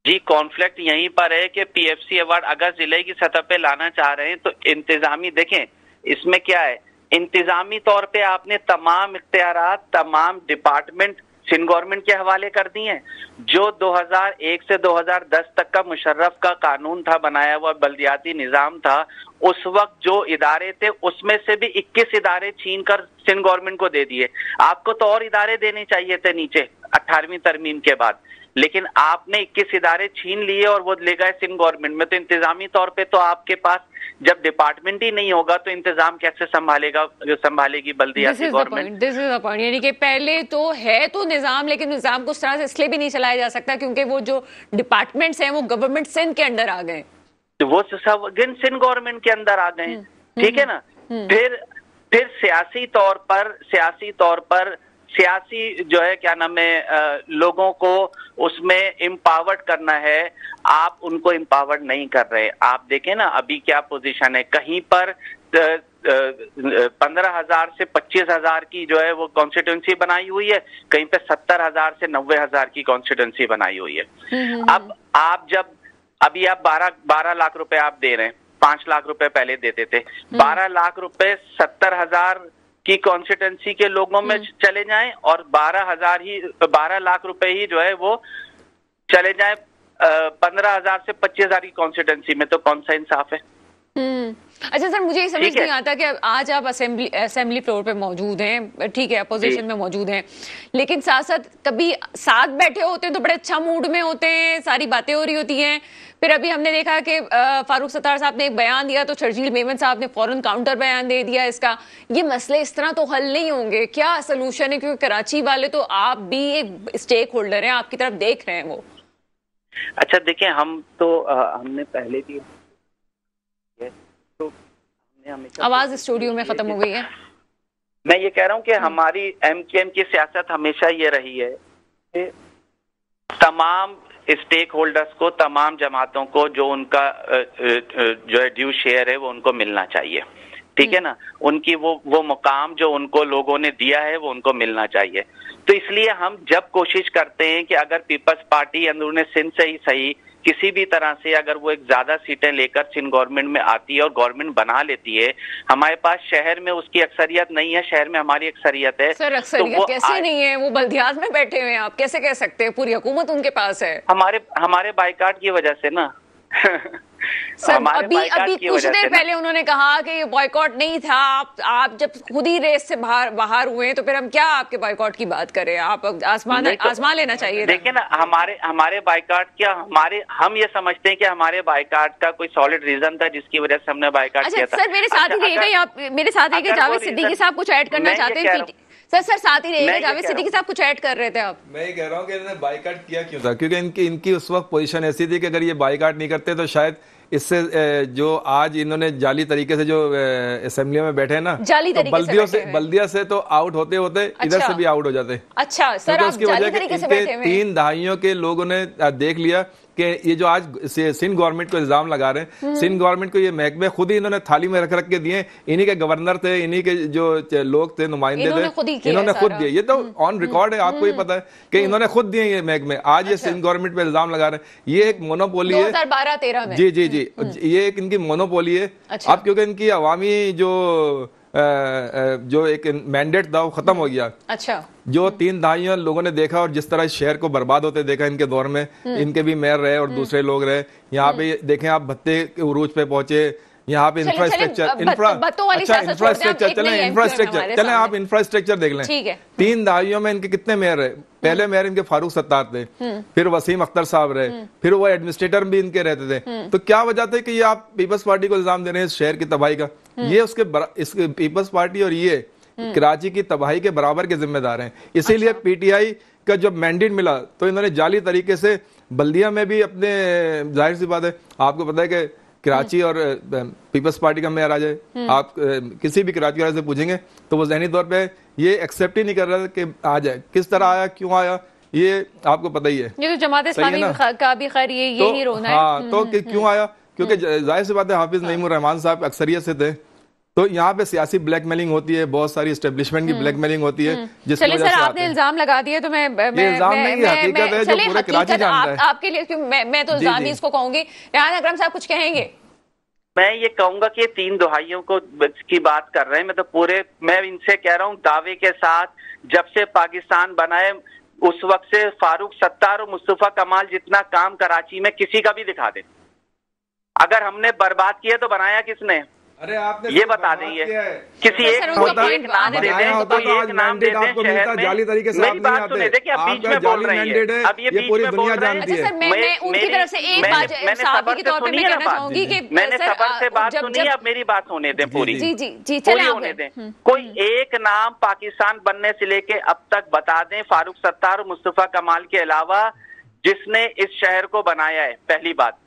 [SPEAKER 4] जी, कॉन्फ्लिक्ट यहीं पर है कि PFC अवार्ड अगर जिले की सतह पे लाना चाह रहे हैं तो इंतजामी, देखें इसमें क्या है, इंतजामी तौर पे आपने तमाम इख्तियारात, तमाम डिपार्टमेंट सिंध गवर्नमेंट के हवाले कर दिए हैं। जो 2001 से 2010 तक का मुशर्रफ का कानून था, बनाया हुआ बल्दियाती निज़ाम था, उस वक्त जो इदारे थे उसमें से भी 21 इदारे छीन कर सिंध गवर्नमेंट को दे दिए। आपको तो और इदारे देने चाहिए थे नीचे 18वीं तरमीम के बाद, लेकिन आपने 21 इदारे छीन लिए और वो ले गए सिंध गवर्नमेंट में। तो इंतजामी तौर पे तो आपके पास जब डिपार्टमेंट ही नहीं होगा तो इंतजाम कैसे संभालेगी बल्दियाती government?
[SPEAKER 1] This is the point, यानी कि पहले तो है तो निजाम, लेकिन निजाम को उस तरह से इसलिए भी नहीं चलाया जा सकता क्योंकि वो जो डिपार्टमेंट्स हैं वो गवर्नमेंट सिंध के अंडर आ गए,
[SPEAKER 4] तो वो सब सिंध गवर्नमेंट के अंदर आ गए, ठीक है ना। फिर सियासी तौर पर सियासी जो है क्या नाम है, लोगों को उसमें एम्पावर्ड करना है, आप उनको एम्पावर्ड नहीं कर रहे। आप देखें ना अभी क्या पोजीशन है, कहीं पर 15,000 से 25,000 की जो है वो कॉन्स्टिट्यूंसी बनाई हुई है, कहीं पे 70,000 से 90,000 की कॉन्स्टिट्यूंसी बनाई हुई है। अब आप जब अभी आप 12 लाख रुपए आप दे रहे हैं, 5 लाख रुपए पहले देते थे, 12 लाख रुपए 70,000 की कॉन्स्टिट्यूंसी के लोगों में चले जाएं और 12 लाख रुपए ही जो है वो चले जाएं 15,000 से 25,000 की कॉन्स्टिट्यूंसी में, तो कौन सा इंसाफ है?
[SPEAKER 1] अच्छा सर, मुझे ये समझ नहीं आता कि आज आप असेंबली फ्लोर पे मौजूद हैं, ठीक है, अपोजिशन में मौजूद हैं, लेकिन साथ साथ कभी साथ बैठे होते हैं तो बड़े अच्छा मूड में होते हैं, सारी बातें हो रही होती हैं। फिर अभी हमने देखा कि फारूक सत्तार साहब ने एक बयान दिया तो शर्जील मेमन साहब ने फौरन काउंटर बयान दे दिया इसका। ये मसले इस तरह तो हल नहीं होंगे, क्या सोल्यूशन है? क्योंकि कराची वाले तो आप भी एक स्टेक होल्डर हैं, आपकी तरफ देख रहे हैं वो।
[SPEAKER 4] अच्छा देखें, हमने पहले भी
[SPEAKER 1] आवाज स्टूडियो में खत्म हो गई है।
[SPEAKER 4] मैं ये कह रहा हूँ कि हमारी MKM की सियासत हमेशा ये रही है कि तमाम स्टेक होल्डर्स को, तमाम जमातों को जो उनका जो है ड्यू शेयर है वो उनको मिलना चाहिए, ठीक है ना। उनकी वो मुकाम जो उनको लोगों ने दिया है वो उनको मिलना चाहिए। तो इसलिए हम जब कोशिश करते हैं कि अगर पीपल्स पार्टी अंदरूनी सिंध से ही सही किसी भी तरह से अगर वो एक ज्यादा सीटें लेकर सिंध गवर्नमेंट में आती है और गवर्नमेंट बना लेती है, हमारे पास शहर में उसकी अक्सरियत नहीं है, शहर में हमारी अक्सरियत है।
[SPEAKER 1] सर अक्सरियत तो कैसे नहीं है? वो बल्दियात में बैठे हुए हैं, आप कैसे कह सकते हैं? पूरी हुकूमत उनके पास है।
[SPEAKER 4] हमारे बाइकाट की वजह से ना
[SPEAKER 1] सर अभी कुछ देर पहले उन्होंने कहा कि ये बॉयकॉट नहीं था, आप जब खुद ही रेस से बाहर हुए तो फिर हम क्या आपके बॉयकॉट की बात करें? आप आजमा लेना चाहिए।
[SPEAKER 4] देखिए ना, हमारे बाइकाट क्या, हम ये समझते हैं कि हमारे बाइकाट का कोई सॉलिड रीजन था जिसकी वजह से हमने बाइकाट किया था।
[SPEAKER 1] सर मेरे साथ ही रहेगा जावेद सिद्दीकी साहब कुछ ऐड करना चाहते हैं? सर साथ ही रहेगा, जावेद सिद्दीकी साहब कुछ ऐड कर रहे थे आप।
[SPEAKER 3] मैं ये कह रहा हूँ कि इन्होंने बाइकाट किया क्यों था, क्योंकि इनकी उस वक्त पोजीशन ऐसी थी कि अगर ये बाइकाट नहीं करते तो शायद इससे जो आज इन्होंने जाली तरीके से जो असेंबली में बैठे हैं ना, तो बल्दिया से तो आउट होते होते इधर से भी आउट हो जाते।
[SPEAKER 1] अच्छा सर,
[SPEAKER 3] उसकी वजह से 3 दहाइयों के लोगों ने देख लिया कि ये जो आज सिंध गवर्नमेंट को इल्जाम लगा रहे हैं, सिंध गवर्नमेंट को ये महकमे खुद ही इन्होंने थाली में रख के दिए, इन्हीं के गवर्नर थे, इन्हीं के जो लोग थे, नुमाइंदे थे, इन्होंने खुद दिए। ये तो ऑन रिकॉर्ड है, आपको ही पता है कि इन्होंने खुद दिए ये महकमे। आज ये सिंध गवर्नमेंट पे इल्जाम लगा रहे हैं, ये एक मोनोपोली है
[SPEAKER 1] 2012-13 में।
[SPEAKER 3] जी ये एक इनकी मोनोपोली है। अब क्योंकि इनकी अवामी जो एक मैंडेट था वो खत्म हो गया।
[SPEAKER 1] अच्छा,
[SPEAKER 3] जो 3 दहाइयां लोगों ने देखा और जिस तरह शहर को बर्बाद होते देखा इनके दौर में, इनके भी मेयर रहे और दूसरे लोग रहे। यहाँ पे देखें आप, भत्ते के उरूज पे पहुंचे, यहाँ पे इंफ्रास्ट्रक्चर चलें, आप इंफ्रास्ट्रक्चर देख लें। 3 दहाइयों में इनके कितने मेयर रहे? पहले मेयर इनके फारूक सत्तार थे, फिर वसीम अख्तर साहब रहे, फिर वो एडमिनिस्ट्रेटर भी इनके रहते थे। तो क्या वजह थी कि ये आप पीपल्स पार्टी को इल्जाम दे रहे हैं इस शहर की तबाही का? ये इसके पीपल्स पार्टी और ये कराची की तबाही के बराबर के जिम्मेदार हैं। इसीलिए पीटीआई का जब मैंडेट मिला तो इन्होंने जाली तरीके से बल्दिया में भी अपने, जाहिर सी बात है आपको पता है कि कराची और पीपल्स पार्टी का मेयर आ जाए, आप किसी भी कराची वाले से पूछेंगे तो वो ज़हनी तौर पे ये एक्सेप्ट ही नहीं कर रहा कि आ जाए। किस तरह आया, क्यों आया, ये आपको पता ही है।
[SPEAKER 1] ये तो जमात इस्लामी का भी खैर यही रोना है।
[SPEAKER 3] हाँ, तो क्यों आया? क्योंकि जाहिर सी बात है हाफिज नईमुर रहमान साहब अक्सरियत से थे, तो यहाँ पे सियासी ब्लैकमेलिंग होती है, बहुत सारी एस्टेब्लिशमेंट की ब्लैकमेलिंग होती है।
[SPEAKER 1] चलिए सर, आपने इल्जाम लगा दिया तो मैं
[SPEAKER 3] इल्जाम नहीं, हकीकत है जो पूरा कराची जानता है।
[SPEAKER 1] आपके लिए मैं तो इल्जाम ही इसको कहूंगी। रेहान अकरम साहब कुछ कहेंगे?
[SPEAKER 4] मैं ये कहूंगा कि 3 दहाइयों को की बात कर रहे हैं, मैं इनसे कह रहा हूँ दावे के साथ, जब से पाकिस्तान बनाए उस वक्त से फारूक सत्तार और मुस्तफा कमाल जितना काम कराची में किसी का भी दिखा दे। अगर हमने बर्बाद किया तो बनाया किसने?
[SPEAKER 3] अरे आपने
[SPEAKER 4] ये बता देंगे किसी एक नाम दे दें, कोई एक नाम दे दें शहर में।
[SPEAKER 3] जाली तरीके से
[SPEAKER 4] मेरी बात सुने, देखिए आप बीच में बोल रहे हैं, अब ये पूरी दुनिया जानती है।
[SPEAKER 1] मैं उनकी तरफ से एक बात साहब के तौर पे मैं कहना चाहूंगी कि
[SPEAKER 4] मैंने सबर से बात सुनी, अब मेरी बात होने दें पूरी।
[SPEAKER 1] जी
[SPEAKER 4] पूरी होने दें। कोई एक नाम पाकिस्तान बनने से लेके अब तक बता दें फारूक सत्तार और मुस्तफा कमाल के अलावा जिसने इस शहर को बनाया है, पहली बात।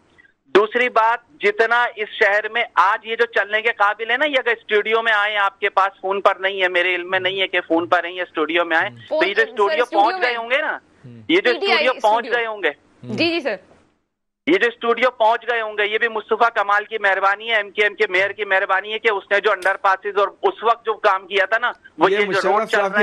[SPEAKER 4] दूसरी बात, जितना इस शहर में आज ये जो चलने के काबिल है ना, ये अगर स्टूडियो में आए, आपके पास फोन पर नहीं है, मेरे इल्म में नहीं है कि फोन पर नहीं है, स्टूडियो में आए तो ये जो स्टूडियो पहुंच गए होंगे ना, ये जो स्टूडियो पहुंच गए होंगे,
[SPEAKER 1] जी सर,
[SPEAKER 4] ये जो स्टूडियो पहुंच गए होंगे, ये भी मुस्तफा कमाल की मेहरबानी है, एमकेएम के मेयर की मेहरबानी है कि उसने जो अंडर पासिस और उस वक्त जो काम किया था ना, वो ये जो रोड चल रहा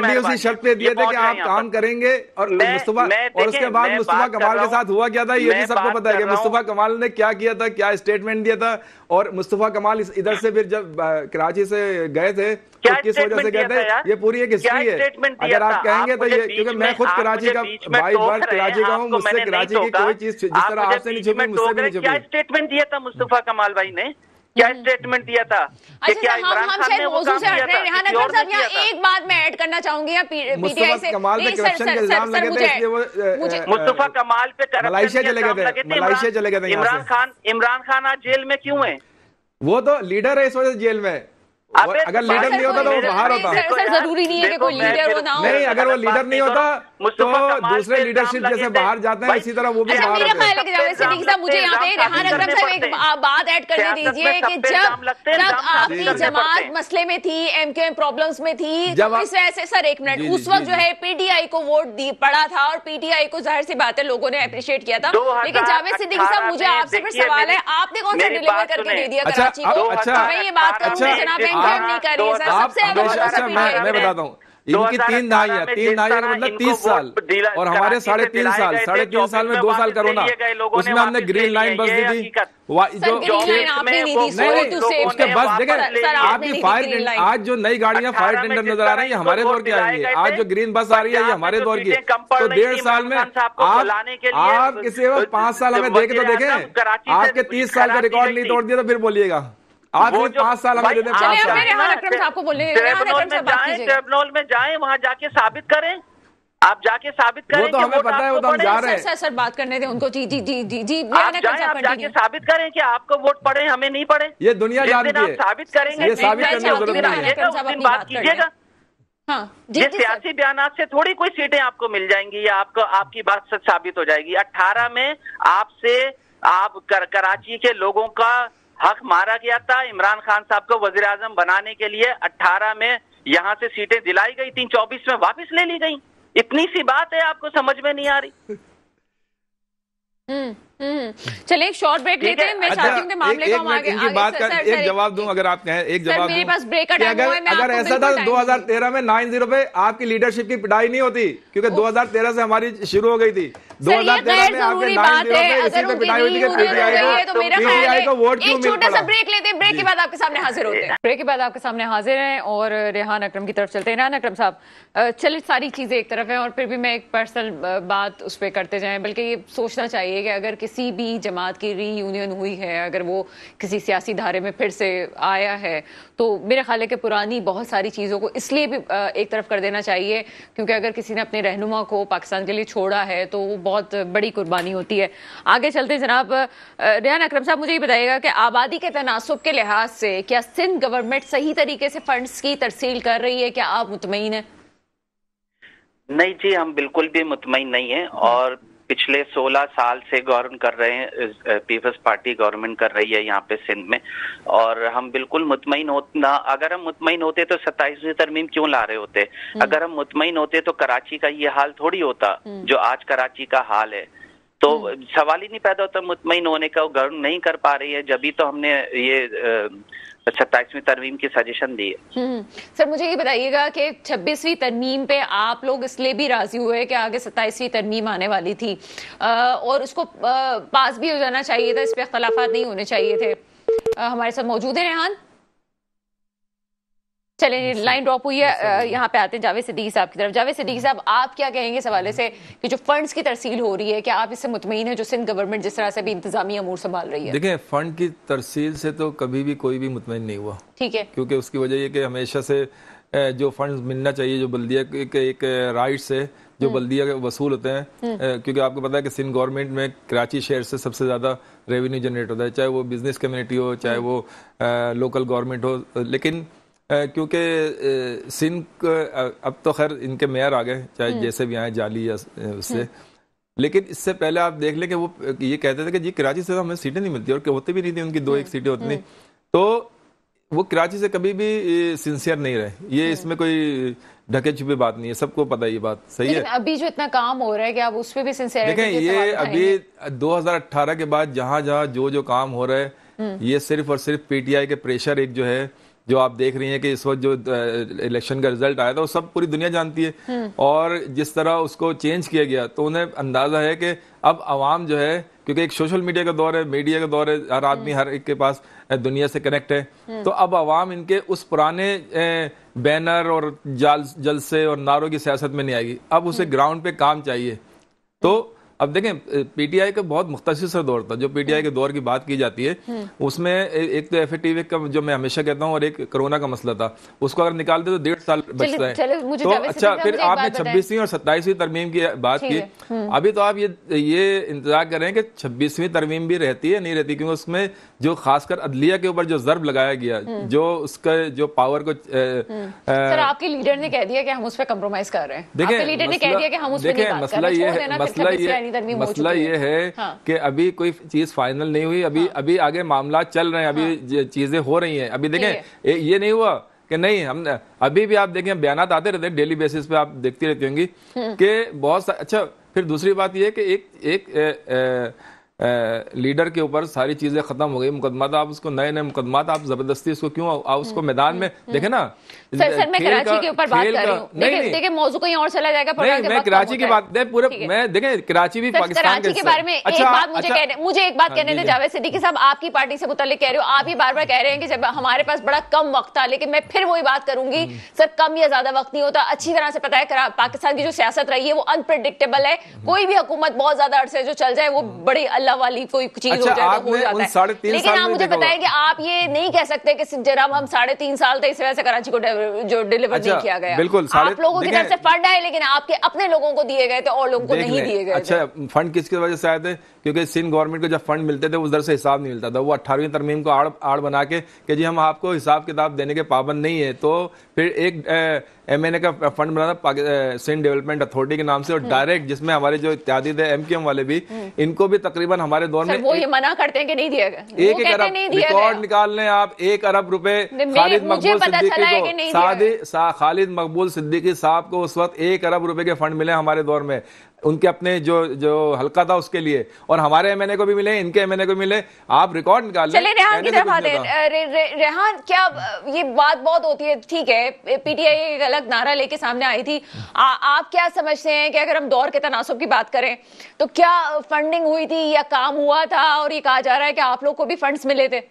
[SPEAKER 4] है,
[SPEAKER 3] उसी शर्त पे दिए थे कि आप काम करेंगे। और मुस्तफा, और उसके बाद मुस्तफा कमाल के साथ हुआ क्या था ये भी सबको पता है कि मुस्तफा कमाल ने क्या किया था, क्या स्टेटमेंट दिया था। और मुस्तफा कमाल इधर से फिर जब कराची से गए थे तो किस वजह से गए थे, ये पूरी एक हिस्ट्री है। अगर आप कहेंगे तो ये, क्योंकि मैं खुद कराची का बाई बर्थ कराची का हूँ, मुझसे कराची की कोई चीज जिस तरह आपसे नहीं छुपी, मुझसे भी नहीं छुपी।
[SPEAKER 4] क्या स्टेटमेंट दिया था मुस्तफा कमाल भाई ने? क्या स्टेटमेंट दिया था?
[SPEAKER 1] अच्छा, हम शायद मौजूद से हट रहे हैं। रेहान अकरम साहब, यहाँ एक बात मैं ऐड करना चाहूंगी पीटीआई से।
[SPEAKER 3] कमाल पे करप्शन के इल्जाम लगे थे, इसलिए वो
[SPEAKER 4] मुस्तफा कमाल पे
[SPEAKER 3] मलेशिया चले गए थे।
[SPEAKER 4] इमरान खान आज जेल में क्यों है?
[SPEAKER 3] वो तो लीडर है, इस वजह से जेल में। अगर लीडर नहीं होता तो वो बाहर होता।
[SPEAKER 1] सर जरूरी नहीं है कि कोई लीडर हो ना हो।
[SPEAKER 3] नहीं, अगर वो लीडर नहीं होता तो दूसरे लीडरशिप जैसे बाहर जाते हैं, इसी तरह वो भी बाहर होते हैं।
[SPEAKER 1] मुझे यहाँ पे रेहान अकरम साहब एक बात ऐड करने दीजिए कि जब आपकी जमात मसले में थी, एमकेएम प्रॉब्लम्स में थी, इस वजह से सर एक मिनट, उस वक्त जो है पीटीआई को वोट पड़ा था और पीटीआई को जाहिर सी बात है लोगों ने अप्रिशिएट किया था। लेकिन जावेद सिद्दीकी साहब, मुझे आपसे फिर सवाल है, आपने कौन सा डिलीवर करके दे दिया कराची को? ये बात करूँ जनाब, नहीं कर रही है सर, सबसे
[SPEAKER 3] मैं बताता हूँ, इनकी 3 दहाइयां का मतलब 30 साल, और हमारे 3.5 साल, 3.5 साल में 2 साल कोरोना, उसमें हमने ग्रीन लाइन बस दी थी। उसके बस देखें, आपकी फायर, आज जो नई गाड़ियां फायर टेंडर नजर आ रही है हमारे दौर की आई है, आज जो ग्रीन बस आ रही है ये हमारे दौर की। तो 1.5 साल में आप किसी 5 साल हमें देखे तो देखें, आपके 30 साल का रिकॉर्ड नहीं तोड़ दिया तो फिर बोलिएगा आखिरी 5 साल हमें दे दें। 5 साल
[SPEAKER 4] ट्रिब्यूनल में जाएं, वहां जाके साबित करें, आप जाके साबित करें।
[SPEAKER 3] वो तो हमें पता है, वो तो हम जा रहे हैं।
[SPEAKER 1] सर बात करने दें उनको। जी
[SPEAKER 4] आप जाके साबित करें कि आपको वोट पड़े, हमें नहीं पड़े।
[SPEAKER 3] ये दुनिया जानती है,
[SPEAKER 4] साबित करेंगे,
[SPEAKER 3] ये साबित करने की जरूरत नहीं है।
[SPEAKER 4] बात कीजिएगा। ये सियासी बयानात से थोड़ी कोई सीटें आपको मिल जाएंगी या आपकी बात सच साबित हो जाएगी। 18 में आपसे कराची के लोगों का हक मारा गया था, इमरान खान साहब को वजीर आजम बनाने के लिए 18 में यहाँ से सीटें दिलाई गई थी, 24 में वापस ले ली गई। इतनी सी बात है, आपको समझ में नहीं आ रही।
[SPEAKER 1] चलिए एक शॉर्ट ब्रेक लेते हैं। मैं चाहती हूँ कि मामले को हम आगे
[SPEAKER 3] बात का एक जवाब दूं, अगर आप कहें एक जवाब
[SPEAKER 1] मेरे पास ब्रेक का टाइम है।
[SPEAKER 3] अगर ऐसा था 2013 में 9-0 पे आपकी लीडरशिप की पिटाई नहीं होती, क्योंकि 2013 से हमारी शुरू हो गई थी। 2013 में आपके 9-0 पे इसी पे पिटाई हुई थी कि पीटीआई को वोट क्यों मिल पड़ा।
[SPEAKER 1] छोटा सा ब्रेक लेते हैं, ब्रेक के बाद आपके सामने हाजिर होते हैं। ब्रेक के बाद आपके सामने हाजिर हैं और रेहान अकरम की तरफ चलते हैं। रेहान अकरम साहब, चलिए सारी चीजें एक तरफ है और फिर भी मैं एक पर्सनल बात उस पर करते जाएं, बल्कि ये सोचना चाहिए कि अगर किसी भी जमात की रीयूनियन हुई है, अगर वो किसी सियासी धारे में फिर से आया है, तो मेरे ख्याल है कि पुरानी बहुत सारी चीज़ों को इसलिए भी एक तरफ कर देना चाहिए क्योंकि अगर किसी ने अपने रहनुमा को पाकिस्तान के लिए छोड़ा है तो वो बहुत बड़ी कुर्बानी होती है। आगे चलते हैं जनाब रेहान अकरम साहब, मुझे ये बताइएगा कि आबादी के तनासुब के लिहाज से क्या सिंध गवर्नमेंट सही तरीके से फंड्स की तरसील कर रही है? क्या आप मुतमईन हैं?
[SPEAKER 4] नहीं जी, हम बिल्कुल भी मुतमईन नहीं है और पिछले 16 साल से गवर्न कर रहे हैं, पीपल्स पार्टी गवर्नमेंट कर रही है यहाँ पे सिंध में, और हम बिल्कुल मुतमईन होना, अगर हम मुतमईन होते तो 27वीं तरमीम क्यों ला रहे होते? अगर हम मुतमईन होते तो कराची का ये हाल थोड़ी होता जो आज कराची का हाल है। तो सवाल ही नहीं पैदा होता मुतमईन होने का, वो गवर्न नहीं कर पा रही है, जब तो हमने ये 27वीं तरमीम की सजेशन दी है।
[SPEAKER 1] सर मुझे ये बताइएगा कि 26वीं तरमीम पे आप लोग इसलिए भी राजी हुए कि आगे 27वीं तरमीम आने वाली थी और उसको पास भी हो जाना चाहिए था, इस पे इख्तलाफात नहीं होने चाहिए थे। हमारे साथ मौजूद है रेहान। चलिए लाइन ड्रॉप हुई है, यहाँ पे आते हैं जावेद सिद्दीकी साहब की तरफ। जावेद सिद्दीकी साहब, आप क्या कहेंगे इस हवाले से कि जो फंड्स की तरसील हो रही है, क्या आप इससे मुतमईन है जो सिंध गवर्नमेंट जिस तरह से भी इंतजामी अमूर संभाल रही है?
[SPEAKER 3] देखें, फंड की तरसील से तो कभी भी कोई भी मुतमईन नहीं हुआ,
[SPEAKER 1] ठीक है,
[SPEAKER 3] क्योंकि उसकी वजह ये कि हमेशा से जो फंड मिलना चाहिए, जो बल्दिया के एक राइट से जो बल्दिया के वसूल होते हैं, क्योंकि आपको पता है कि सिंध गवर्नमेंट में कराची शहर से सबसे ज़्यादा रेवेन्यू जनरेट होता है, चाहे वो बिजनेस कम्युनिटी हो, चाहे वो लोकल गवर्नमेंट हो। लेकिन क्योंकि सिंध अब तो खैर इनके मेयर आ गए, चाहे जैसे भी आए, जाली या उससे, लेकिन इससे पहले आप देख लें कि वो ये कहते थे कि जी कराची से हमें सीटें नहीं मिलती, और होती भी नहीं थी, उनकी 2-1 सीटें होती नहीं, तो वो कराची से कभी भी सिंसियर नहीं रहे। ये इसमें कोई ढके छुपे बात नहीं है, सबको पता है ये बात, सही है।
[SPEAKER 1] अभी जो इतना काम हो रहा है कि आप उस पर भी सिंसियर
[SPEAKER 3] देखें, ये अभी 2018 के बाद जहां जहां जो काम हो रहा है, ये सिर्फ और सिर्फ पीटीआई के प्रेशर, एक जो है जो आप देख रही हैं कि इस वक्त जो इलेक्शन का रिजल्ट आया था वो सब पूरी दुनिया जानती है, और जिस तरह उसको चेंज किया गया तो उन्हें अंदाजा है कि अब आवाम जो है, क्योंकि एक सोशल मीडिया का दौर है, मीडिया का दौर है, हर आदमी हर एक के पास दुनिया से कनेक्ट है, तो अब आवाम इनके उस पुराने बैनर और जलसे और नारों की सियासत में नहीं आएगी, अब उसे ग्राउंड पे काम चाहिए। तो अब देखें, पीटीआई का बहुत मुख्तसर दौर था, जो पीटीआई के दौर की बात की जाती है उसमें एक तो एफएटीवी का जो मैं हमेशा कहता हूं, और एक कोरोना का मसला था, उसको अगर निकाल दे तो 1.5 साल बचता है। तो अच्छा, फिर आपने 26वीं और 27वीं तरमीम की बात की, अभी तो आप ये इंतजार कर रहे हैं कि 26वीं तरमीम भी रहती है नहीं रहती, क्योंकि उसमें जो खासकर अदलिया के ऊपर जो ज़र्ब लगाया गया, जो उसका जो पावर को
[SPEAKER 1] सर आपके लीडर ने कह दिया कि हम उस पर कंप्रोमाइज कर रहे हैं।
[SPEAKER 3] देखिए,
[SPEAKER 1] लीडर ने कह दिया कि हम उस पर नहीं बात कर रहे।
[SPEAKER 3] मसला ये है कि अभी कोई चीज फाइनल नहीं हुई, अभी आगे मामला चल रहे हैं, अभी चीजें हो रही हैं। अभी देखें, ये नहीं हुआ कि नहीं, हम अभी भी आप देखें बयानात आते रहते हैं डेली बेसिस पे, आप देखती रहती होंगी कि बहुत अच्छा। फिर दूसरी बात ये कि एक लीडर के ऊपर सारी चीजें खत्म हो गई, मुकदमा आप उसको नए मुकदमा आप जबरदस्ती उसको क्यों उसको मैदान में देखे ना।
[SPEAKER 1] सर मैं कराची के ऊपर बात कर रही हूं, देखिए मौजू कहीं और चला जाएगा।
[SPEAKER 3] नहीं, मैं कराची की बात पूरे मैं देखें, कराची भी पाकिस्तान
[SPEAKER 1] के बारे में एक बात मुझे एक बात कहने दे जावेद सिद्दीकी साहब, आपकी पार्टी से मुताल्लिक कह रहे हो, आप ये बार बार कह रहे हैं कि जब हमारे पास बड़ा कम वक्त था, लेकिन मैं फिर वही बात करूंगी, सर कम या ज्यादा वक्त नहीं होता। अच्छी तरह से पता है पाकिस्तान की जो सियासत रही है वो अनप्रेडिक्टेबल है, कोई भी हुकूमत बहुत ज्यादा अरसे जो चल जाए वो बड़ी अल्लाह वाली कोई चीज हो जाए तो हो जाता है। लेकिन आप मुझे बताएं कि आप ये नहीं कह सकते कि जनाब हम 3.5 साल थे, इस वजह से कराची को जो डिलीवर नहीं किया गया।
[SPEAKER 3] बिल्कुल,
[SPEAKER 1] आप लोगों की तरफ से फंड है, लेकिन आपके अपने लोगों को दिए गए थे और लोगों को नहीं दिए गए।
[SPEAKER 3] अच्छा, फंड किसकी वजह से आए थे? क्योंकि सिंध गवर्नमेंट को जब फंड मिलते थे उस दर से हिसाब नहीं मिलता था, वो 18वीं तरमीम को आड़ बना के कि जी हम आपको हिसाब किताब देने के पाबंद नहीं है, तो फिर एक एमएनए का फंड बना था सिंध डेवलपमेंट अथॉरिटी के नाम से, और डायरेक्ट जिसमें हमारे जो इत्यादि थे एमक्यूएम वाले भी, इनको भी तकरीबन हमारे दौर में
[SPEAKER 1] वो ये मना करते हैं कि नहीं दिया गया।
[SPEAKER 3] 1 अरब रिकॉर्ड निकाल लें आप, 1 अरब रुपए खालिद मकबूल सिद्दीकी साहब को उस वक्त 1 अरब रुपए के फंड मिले हमारे दौर में, उनके अपने जो हल्का था उसके लिए, और हमारे एमएनए को भी मिले, इनके एमएनए को मिले। आप रिकॉर्ड निकाल लें।
[SPEAKER 1] चलिए रेहान की तरफ आते हैं। रेहान, क्या ये बात बहुत होती है, ठीक है, पीटीआई एक अलग नारा लेके सामने आई थी, आप क्या समझते हैं कि अगर हम दौर के तनासुब की बात करें तो क्या फंडिंग हुई थी या काम हुआ था, और ये कहा जा रहा है कि आप लोग को भी फंड्स मिले थे?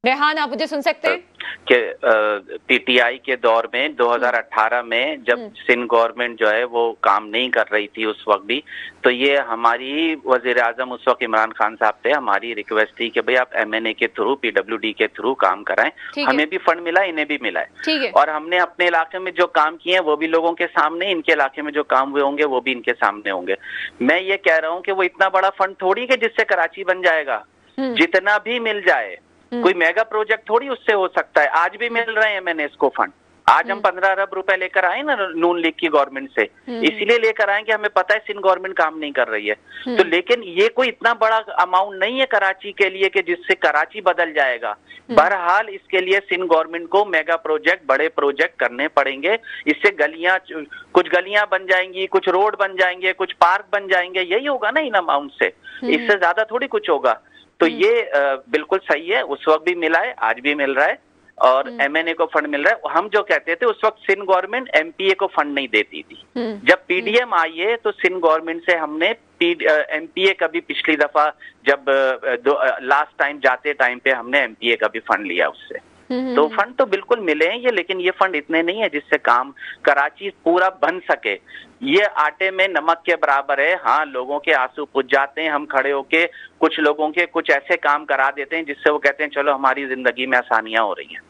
[SPEAKER 1] रेहान, आप मुझे सुन सकते हैं?
[SPEAKER 4] कि पीटीआई के दौर में 2018 में जब सिंध गवर्नमेंट जो है वो काम नहीं कर रही थी उस वक्त भी, तो ये हमारी वजीर आजम उस वक्त इमरान खान साहब थे, हमारी रिक्वेस्ट थी कि भाई आप एमएनए के थ्रू, पीडब्ल्यूडी के थ्रू काम कराएं। हमें भी फंड मिला, इन्हें भी मिला है, और हमने अपने इलाके में जो काम किए हैं वो भी लोगों के सामने, इनके इलाके में जो काम हुए होंगे वो भी इनके सामने होंगे। मैं ये कह रहा हूँ कि वो इतना बड़ा फंड थोड़ी कि जिससे कराची बन जाएगा, जितना भी मिल जाए, कोई मेगा प्रोजेक्ट थोड़ी उससे हो सकता है। आज भी मिल रहे हैं मैंने इसको फंड, आज हम 15 अरब रुपए लेकर आए ना नून लीग की गवर्नमेंट से, इसीलिए लेकर आए कि हमें पता है सिंध गवर्नमेंट काम नहीं कर रही है। तो लेकिन ये कोई इतना बड़ा अमाउंट नहीं है कराची के लिए कि जिससे कराची बदल जाएगा। बहरहाल इसके लिए सिंध गवर्नमेंट को मेगा प्रोजेक्ट, बड़े प्रोजेक्ट करने पड़ेंगे। इससे गलियां, कुछ गलियां बन जाएंगी, कुछ रोड बन जाएंगे, कुछ पार्क बन जाएंगे, यही होगा ना इन अमाउंट से, इससे ज्यादा थोड़ी कुछ होगा। तो ये बिल्कुल सही है, उस वक्त भी मिला है, आज भी मिल रहा है, और एमएनए को फंड मिल रहा है। हम जो कहते थे उस वक्त सिंध गवर्नमेंट एमपीए को फंड नहीं देती थी। जब पीडीएम आई है तो सिंध गवर्नमेंट से हमने एमपीए का भी पिछली दफा जब लास्ट टाइम जाते टाइम पे हमने एमपीए का भी फंड लिया उससे। तो फंड तो बिल्कुल मिले हैं ये, लेकिन ये फंड इतने नहीं है जिससे काम कराची पूरा बन सके। ये आटे में नमक के बराबर है। हाँ, लोगों के आंसू पूछ जाते हैं, हम खड़े होके कुछ लोगों के कुछ ऐसे काम करा देते हैं जिससे वो कहते हैं चलो हमारी जिंदगी में आसानियां हो रही हैं।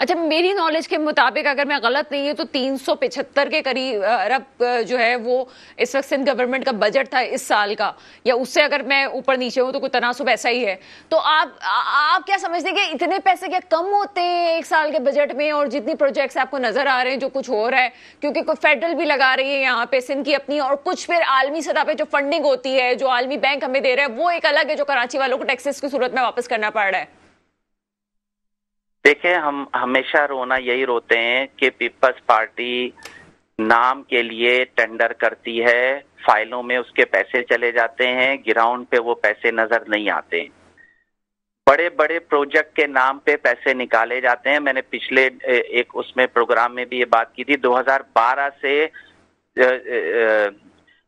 [SPEAKER 1] अच्छा, मेरी नॉलेज के मुताबिक, अगर मैं गलत नहीं है तो 375 के करीब अरब जो है वो इस वक्त सिंध गवर्नमेंट का बजट था इस साल का, या उससे अगर मैं ऊपर नीचे हूं तो कोई तनासुब ऐसा ही है। तो आप क्या समझते हैं कि इतने पैसे क्या कम होते हैं एक साल के बजट में? और जितनी प्रोजेक्ट्स आपको नजर आ रहे हैं, जो कुछ हो रहा है, क्योंकि कोई फेडरल भी लगा रही है यहाँ पे सिंध की अपनी, और कुछ फिर आलमी सतह पे जो फंडिंग होती है, जो आलमी बैंक हमें दे रहा है, वो एक अलग है जो कराची वालों को टैक्सेस की सूरत में वापस करना पड़ रहा है।
[SPEAKER 4] देखिए, हम हमेशा रोना यही रोते हैं कि पीपल्स पार्टी नाम के लिए टेंडर करती है, फाइलों में उसके पैसे चले जाते हैं, ग्राउंड पे वो पैसे नजर नहीं आते। बड़े बड़े प्रोजेक्ट के नाम पे पैसे निकाले जाते हैं। मैंने पिछले एक उसमें प्रोग्राम में भी ये बात की थी। 2012 से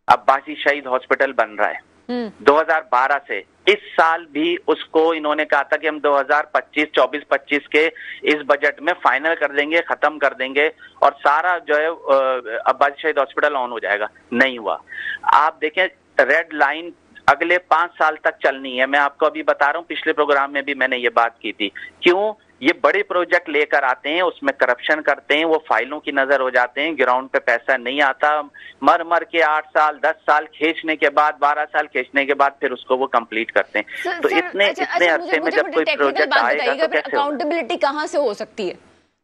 [SPEAKER 4] अब्बासी शहीद हॉस्पिटल बन रहा है, 2012 से। इस साल भी उसको इन्होंने कहा था कि हम 2024-25 के इस बजट में फाइनल कर देंगे, खत्म कर देंगे, और सारा जो है अब्बासी शहीद हॉस्पिटल ऑन हो जाएगा। नहीं हुआ। आप देखें, रेड लाइन अगले 5 साल तक चलनी है। मैं आपको अभी बता रहा हूँ, पिछले प्रोग्राम में भी मैंने ये बात की थी। क्यों? ये बड़े प्रोजेक्ट लेकर आते हैं, उसमें करप्शन करते हैं, वो फाइलों की नजर हो जाते हैं, ग्राउंड पे पैसा नहीं आता। मर मर के 8 साल 10 साल खींचने के बाद, 12 साल खींचने के बाद फिर उसको वो कंप्लीट करते हैं। तो इतने अरसे में जब कोई प्रोजेक्ट आएगा तो कैसे
[SPEAKER 1] अकाउंटेबिलिटी कहाँ से हो सकती है?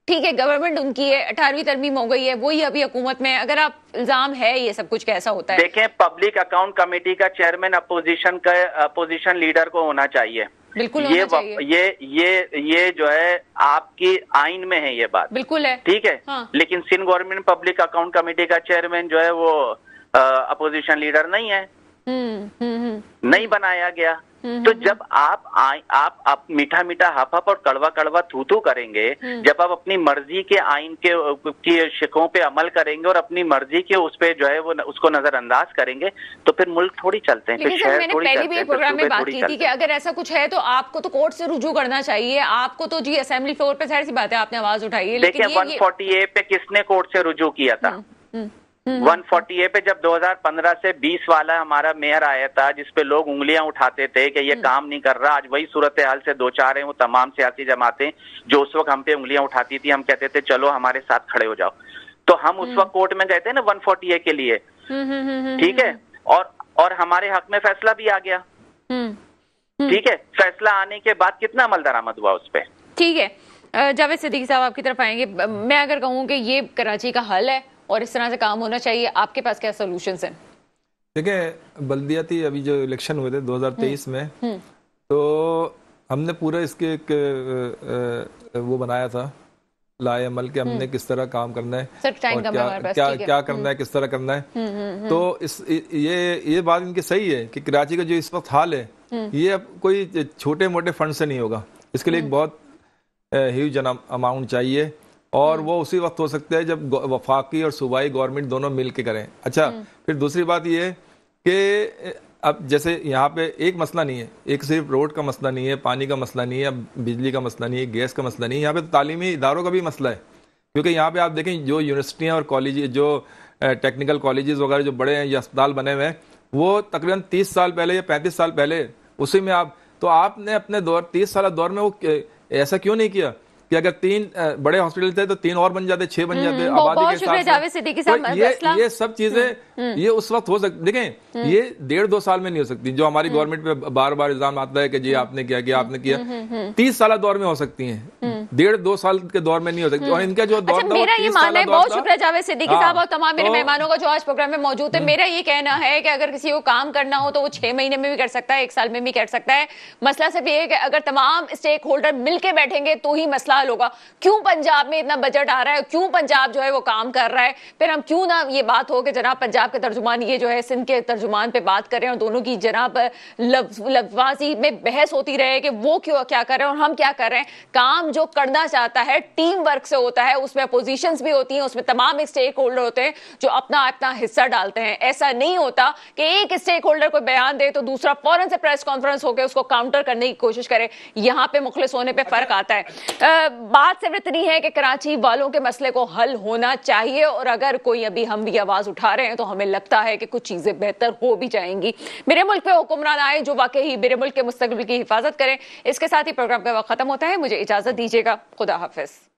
[SPEAKER 1] ठीक है, गवर्नमेंट उनकी है, 18वीं तरमीम हो गई है, वही अभी हुकूमत में, अगर आप इल्जाम है ये सब कुछ कैसा होता है?
[SPEAKER 4] देखें, पब्लिक अकाउंट कमेटी का चेयरमैन अपोजिशन लीडर को होना चाहिए।
[SPEAKER 1] बिल्कुल
[SPEAKER 4] ये जो है आपकी आइन में है, ये बात
[SPEAKER 1] बिल्कुल है,
[SPEAKER 4] ठीक है।
[SPEAKER 1] हाँ।
[SPEAKER 4] लेकिन Sindh government public account committee का चेयरमैन जो है वो अपोजिशन लीडर नहीं है, नहीं बनाया गया। तो जब आप मीठा मीठा हप हप और कड़वा कड़वा थू थू करेंगे, जब आप अपनी मर्जी के आइन के शिकों पे अमल करेंगे और अपनी मर्जी के उस पे जो है वो उसको नजरअंदाज करेंगे, तो फिर मुल्क थोड़ी चलते हैं, फिर शहर थोड़ी चलते हैं।
[SPEAKER 1] पहले भी प्रोग्राम में बात की थी कि अगर ऐसा कुछ है तो आपको तो कोर्ट से रुजू करना चाहिए। आपको तो जी असेंबली फ्लोर पे सारी सी बात है, आपने आवाज उठाई है।
[SPEAKER 4] देखिए, 140A पे किसने कोर्ट से रुजू किया था? 140A पे जब 2015 से 20 वाला हमारा मेयर आया था, जिसपे लोग उंगलियां उठाते थे कि ये काम नहीं कर रहा, आज वही सूरत हाल से 2-4 हैं वो तमाम सियासी जमातें जो उस वक्त हम पे उंगलियां उठाती थी। हम कहते थे चलो हमारे साथ खड़े हो जाओ, तो हम उस वक्त कोर्ट में गए थे ना 140A के लिए, ठीक है, और हमारे हक में फैसला भी आ गया, ठीक है। फैसला आने के बाद कितना अमल दरामद हुआ उस पर?
[SPEAKER 1] ठीक है, जावेद सिद्दीकी साहब आपकी तरफ आएंगे। मैं अगर कहूँ कि ये कराची का हल है और इस तरह से काम होना चाहिए, आपके पास क्या सॉल्यूशंस हैं?
[SPEAKER 3] देखिए, बल्दियाती अभी जो इलेक्शन हुए थे 2023 में, तो हमने पूरा इसके एक वो बनाया था लाए अमल के हमने किस तरह काम करना है और क्या करना है, किस तरह करना है। तो ये बात इनकी सही है कि कराची का जो इस वक्त हाल है, ये अब कोई छोटे मोटे फंड से नहीं होगा। इसके लिए एक बहुत ह्यूज अमाउंट चाहिए, और वो उसी वक्त हो सकता है जब वफाकी और सूबाई गवर्नमेंट दोनों मिल के करें। अच्छा, फिर दूसरी बात ये कि اب جیسے یہاں پہ ایک مسئلہ نہیں ہے, ایک صرف روڈ کا مسئلہ نہیں ہے, پانی کا مسئلہ نہیں ہے, بجلی کا مسئلہ نہیں ہے, گیس کا مسئلہ نہیں ہے, یہاں پہ تعلیمی اداروں کا بھی مسئلہ ہے. کیونکہ یہاں پہ آپ دیکھیں جو یونیورسٹیاں اور کالج, جو ٹیکنیکل کالجز وغیرہ جو بڑے ہیں یا اسپتال بنے ہوئے ہیں, وہ تقریباً 30 سال پہلے یا 35 سال پہلے اسی میں تو آپ نے اپنے 30 سالہ دور میں وہ ایسا کیوں نہیں کیا کہ اگر 3 بڑے ہاسپٹل تھے تو 3 اور بن جاتے, 6 بن جاتے آبادی کے ساتھ. یہ سب چیزیں یہ اس وقت ہو سکتی, دیکھیں یہ 1.5-2 سال میں نہیں ہو سکتی. جو ہماری گورنمنٹ پہ بار بار الزام آتا ہے کہ جی آپ نے کیا آپ نے کیا, 30 سالہ دور میں ہو سکتی ہیں, 1.5-2 سال کے دور میں نہیں ہو سکتی. اور ان کا جو دور تھا,
[SPEAKER 1] میرا یہ ماننا ہے, بہت شکریہ جاوید صدیقی صاحب اور تمام میرے مہمانوں کا جو آج پروگرام میں موجود ہے. میرا یہ کہنا ہے کہ اگر کسی کو کام کرنا ہو تو وہ 6 مہینے میں بھی کر سکتا ہے, 1 سال میں بھی کر سکتا ہے. مسئلہ صرف یہ ہے کہ اگر تمام اسٹیک ہولڈر مل کے بیٹھیں گے تو ہی مسئلہ حل ہوگا. کیوں پنجاب میں اتنا بجٹ آ رہا ہے, کیوں پنجاب جو ہے وہ کام کر رہا ہے, پھر ہم کیوں نہ یہ بات ہو کہ جناب پنجاب کے ترجمان یہ جو ہے سندھ کے ترجمان پہ بات کریں اور دونوں کی جناب لفظی میں بحث ہوتی رہے کہ وہ کیا کر رہے ہیں اور ہم کیا کر رہے ہیں. کام جو کرنا چاہتا ہے ٹیم ورک سے ہوتا ہے, اس میں اپوزیشنز بھی ہوتی ہیں, اس میں تمام اسٹیک ہولڈر ہوتے ہیں جو اپنا حصہ ڈالتے ہیں. ایسا نہیں ہوتا کہ ایک اسٹیک ہولڈر کو بیان دے تو دوسرا فوراً سے پریس کانفرنس ہو کے اس کو کاؤنٹر کرنے کی کوشش کرے. یہاں پہ مخلص ہونے پہ فرق آتا ہے. بات صرف اتنی ہے کہ کراچی والوں کے مسئلے کو حل ہونا چاہیے, اور اگر کوئی ابھی ہم بھی آواز اٹھا رہے ہیں تو ہمیں لگتا ہے کہ کچھ چیزیں بہتر ہو بھی جائیں گی. میرے ملک پہ حکمران آئے جو واقعی میرے ملک کے مستقبل کی حفاظت کریں. اس کے ساتھ ہی پروگرام کا وقت ختم ہوتا ہے. مجھے اجازت دیجیے گا. خدا حافظ.